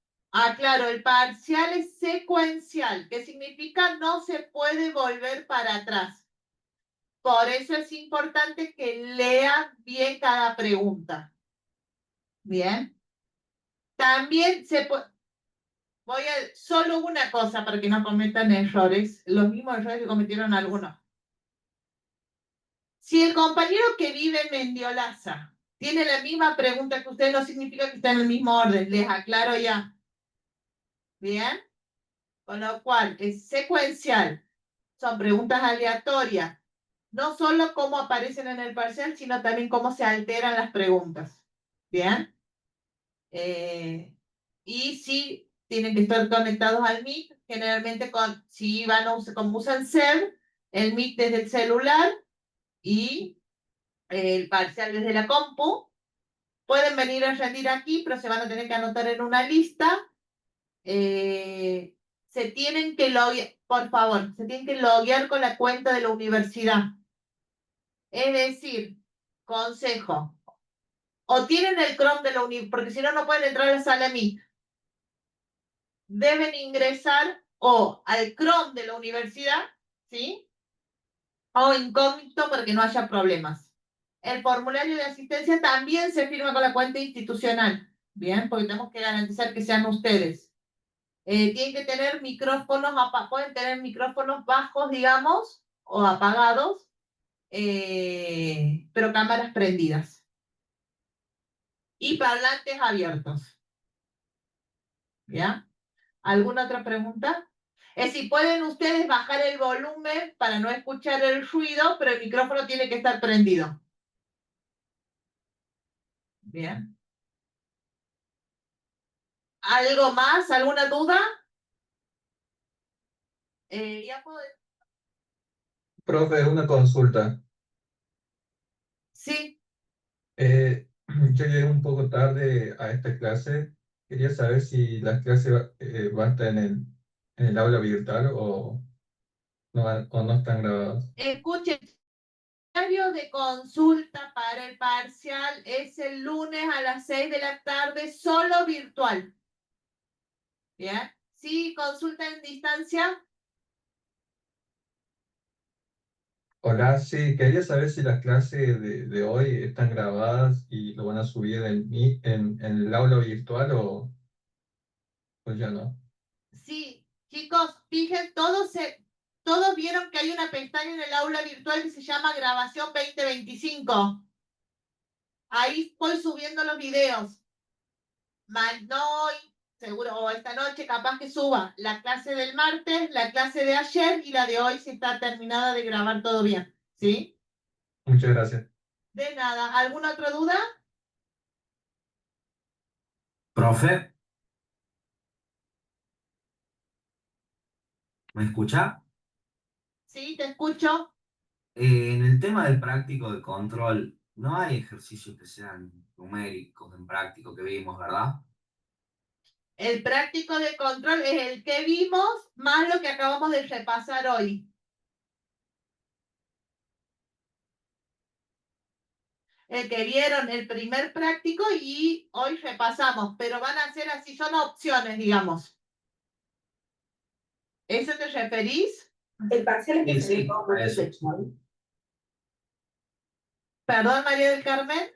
Claro, el parcial es secuencial, que significa no se puede volver para atrás. Por eso es importante que lean bien cada pregunta. Bien. También se puede... Voy a... Solo una cosa para que no cometan errores, los mismos errores que cometieron algunos. Si el compañero que vive en Mendiolaza tiene la misma pregunta que usted, no significa que está en el mismo orden. Les aclaro ya. ¿Bien? Con lo cual, es secuencial. Son preguntas aleatorias. No solo cómo aparecen en el parcial, sino también cómo se alteran las preguntas. ¿Bien? Y si tienen que estar conectados al Meet, generalmente si como usan SER, el Meet desde el celular y el parcial desde la compu. Pueden venir a rendir aquí, pero se van a tener que anotar en una lista. Se tienen que loguear, por favor, se tienen que loguear con la cuenta de la universidad. Es decir, consejo, o tienen el Chrome de la universidad, porque si no, no pueden entrar a la sala Meet. Deben ingresar o al Chrome de la universidad, ¿sí? O incógnito para que no haya problemas. El formulario de asistencia también se firma con la cuenta institucional, ¿bien? Porque tenemos que garantizar que sean ustedes. Tienen que tener micrófonos, pueden tener micrófonos bajos, digamos, o apagados, pero cámaras prendidas. Y parlantes abiertos. ¿Ya? ¿Alguna otra pregunta? Es decir, pueden ustedes bajar el volumen para no escuchar el ruido, pero el micrófono tiene que estar prendido. Bien. ¿Algo más? ¿Alguna duda? Ya puedo... Profe, una consulta. Sí, Yo llegué un poco tarde a esta clase. Quería saber si las clases van a estar en el aula virtual o no están grabadas. escuchen. El horario de consulta para el parcial es el lunes a las 6 de la tarde, solo virtual. ¿Bien? ¿Sí consulta en distancia? Hola, sí, quería saber si las clases de hoy están grabadas y lo van a subir en el aula virtual o ya no. Sí, chicos, fíjense, todos vieron que hay una pestaña en el aula virtual que se llama Grabación 2025. Ahí estoy subiendo los videos. No hoy, seguro, o esta noche capaz que suba la clase del martes, la clase de ayer y la de hoy si está terminada de grabar todo bien. ¿Sí? Muchas gracias. De nada. ¿Alguna otra duda? Profe, ¿me escucha? Sí, te escucho. En el tema del práctico de control, no hay ejercicios que sean numéricos en práctico que vimos, ¿verdad? El práctico de control es el que vimos más lo que acabamos de repasar hoy. El que vieron el primer práctico y hoy repasamos, pero van a ser así, son opciones, digamos. ¿Eso te referís? El parcial es que Sí, se ve sí, como a eso. múltiple choice. Perdón, María del Carmen.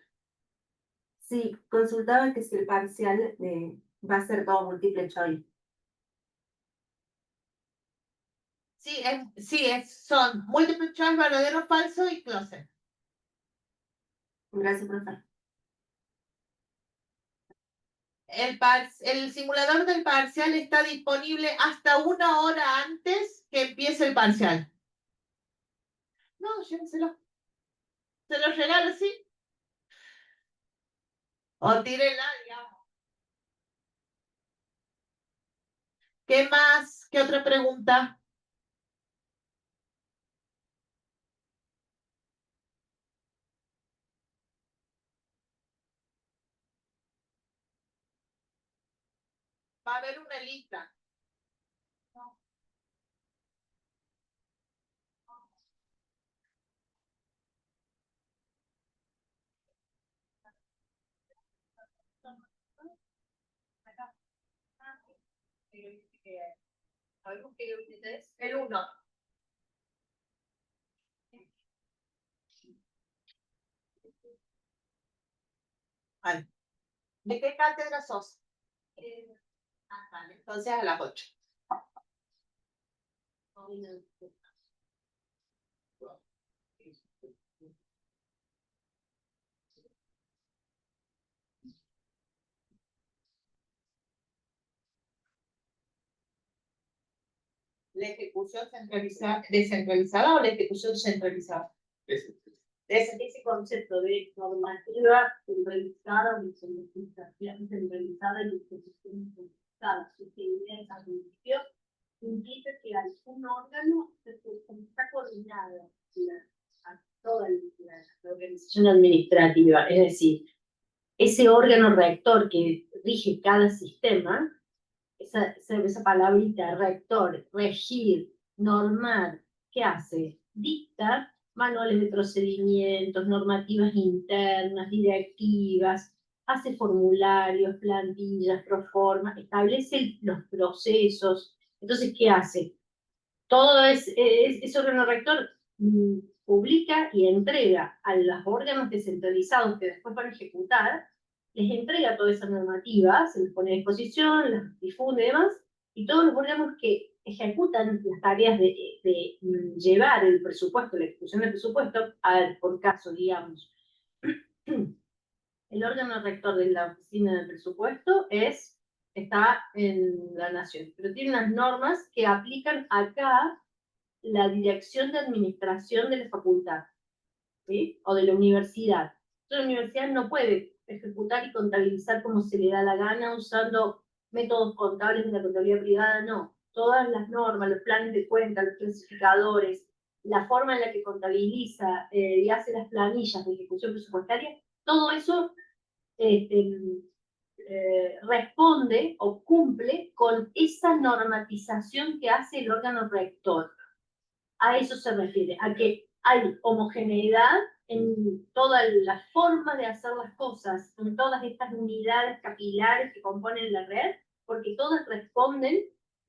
Sí, consultaba que si el parcial va a ser todo múltiple choice. Son múltiple choice, verdadero, falso y closet. Gracias, profe. El simulador del parcial está disponible hasta 1 hora antes que empiece el parcial. No, llévenselo. Se lo regalo, sí. O tírenla, digamos. ¿Qué más? ¿Qué otra pregunta? Va a haber una lista. El 1. Vale. ¿De qué cátedra sos? Vale, entonces a las 8. ¿La ejecución descentralizada o la ejecución centralizada? Ese concepto de normativa centralizada o centralizada y disposición centralizada, su idea al principio implica que algún órgano está coordinado a toda la organización administrativa, es decir, ese órgano rector que rige cada sistema, esa palabrita rector, regir, normar, ¿qué hace? Dicta manuales de procedimientos, normativas internas, directivas, hace formularios, plantillas, proforma, establece los procesos. Entonces, ¿qué hace? Todo ese órgano rector publica y entrega a los órganos descentralizados que después van a ejecutar, les entrega toda esa normativa, se les pone a disposición, las difunde y demás, y todos los órganos que ejecutan las tareas de llevar el presupuesto, la ejecución del presupuesto, por caso, digamos, el órgano rector de la oficina del presupuesto está en la nación, pero tiene unas normas que aplican acá la dirección de administración de la facultad, ¿sí? O de la universidad. Entonces, la universidad no puede ejecutar y contabilizar como se le da la gana usando métodos contables de la contabilidad privada, no. Todas las normas, los planes de cuenta, los clasificadores, la forma en la que contabiliza y hace las planillas de ejecución presupuestaria, todo eso responde o cumple con esa normatización que hace el órgano rector. A eso se refiere, a que hay homogeneidad en toda la forma de hacer las cosas, en todas estas unidades capilares que componen la red, porque todas responden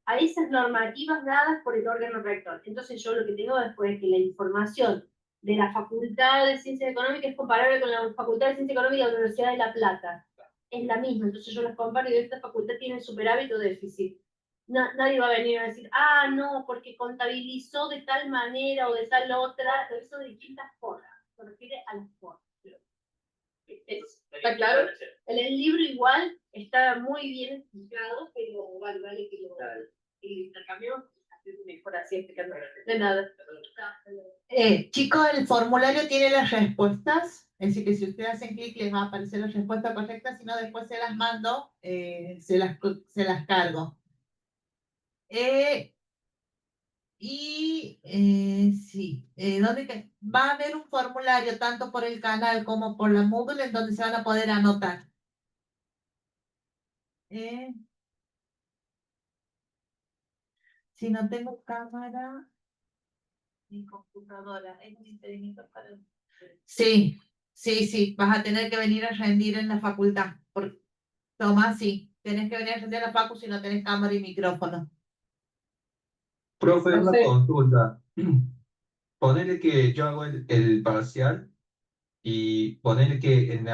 a esas normativas dadas por el órgano rector. Entonces yo lo que tengo después es que la información de la Facultad de Ciencias Económicas es comparable con la Facultad de Ciencias Económicas de la Universidad de La Plata. Es la misma, entonces yo las comparo y esta facultad tiene superávit o déficit. Nadie va a venir a decir, ah, no, porque contabilizó de tal manera o de tal otra, lo hizo de distintas formas, se refiere a las formas. ¿Está claro? En el libro igual está muy bien explicado, pero vale que lo intercambiemos, mejor así explicando. De nada. Chicos, el formulario tiene las respuestas, es decir, que si ustedes hacen clic les va a aparecer la respuesta correcta, si no después se las mando, se las cargo. Sí, va a haber un formulario tanto por el canal como por la Moodle en donde se van a poder anotar. Si no tengo cámara ni computadora, es un impedimento para... Sí, sí, vas a tener que venir a rendir en la facultad. Tomás, sí, tenés que venir a rendir a la facu si no tenés cámara y micrófono. Profe, una Profe. consulta. Ponele que yo hago el parcial y ponele que en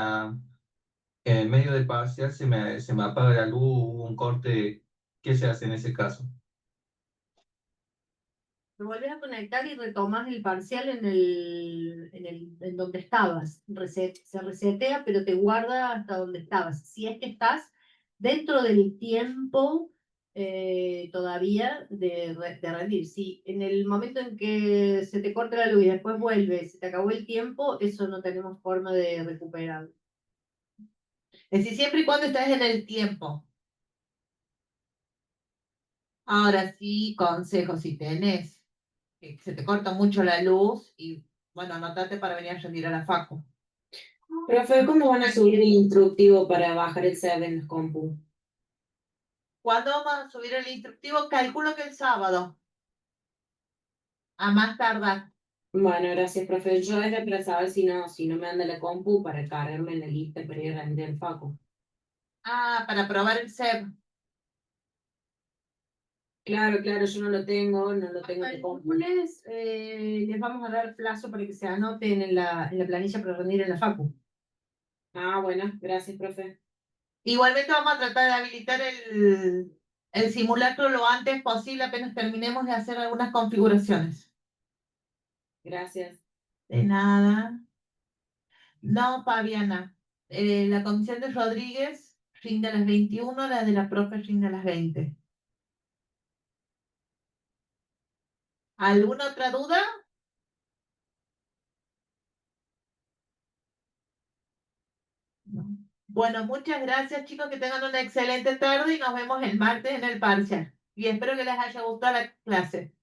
el medio del parcial se me apaga la luz, hubo un corte. ¿Qué se hace en ese caso? Te volvés a conectar y retomás el parcial en donde estabas. Se resetea, pero te guarda hasta donde estabas. Si es que estás dentro del tiempo todavía de rendir. Si en el momento en que se te corta la luz y después vuelve, se te acabó el tiempo, eso no tenemos forma de recuperar. Es decir, siempre y cuando estés en el tiempo. Ahora sí, consejo, si tenés, que se te corta mucho la luz y, bueno, anotate para venir a rendir a la facu. Profe, ¿cuándo van a subir el instructivo para bajar el SEB en los compu? ¿Cuándo vamos a subir el instructivo? Calculo que el sábado. A más tardar. Bueno, gracias, profe. Yo era para saber si no me anda la compu para cargarme en la lista para ir a rendir el facu. Ah, para probar el SEB. Claro, yo no lo tengo en la El compu. lunes les vamos a dar plazo para que se anoten en la planilla para rendir en la facu. Ah, bueno, gracias, profe. Igualmente vamos a tratar de habilitar el simulacro lo antes posible, apenas terminemos de hacer algunas configuraciones. Gracias. De nada. No, Fabiana. La comisión de Rodríguez rinde a las 21, la de la profe rinde a las 20. ¿Alguna otra duda? No. Bueno, muchas gracias, chicos, que tengan una excelente tarde y nos vemos el martes en el parcial. Y espero que les haya gustado la clase.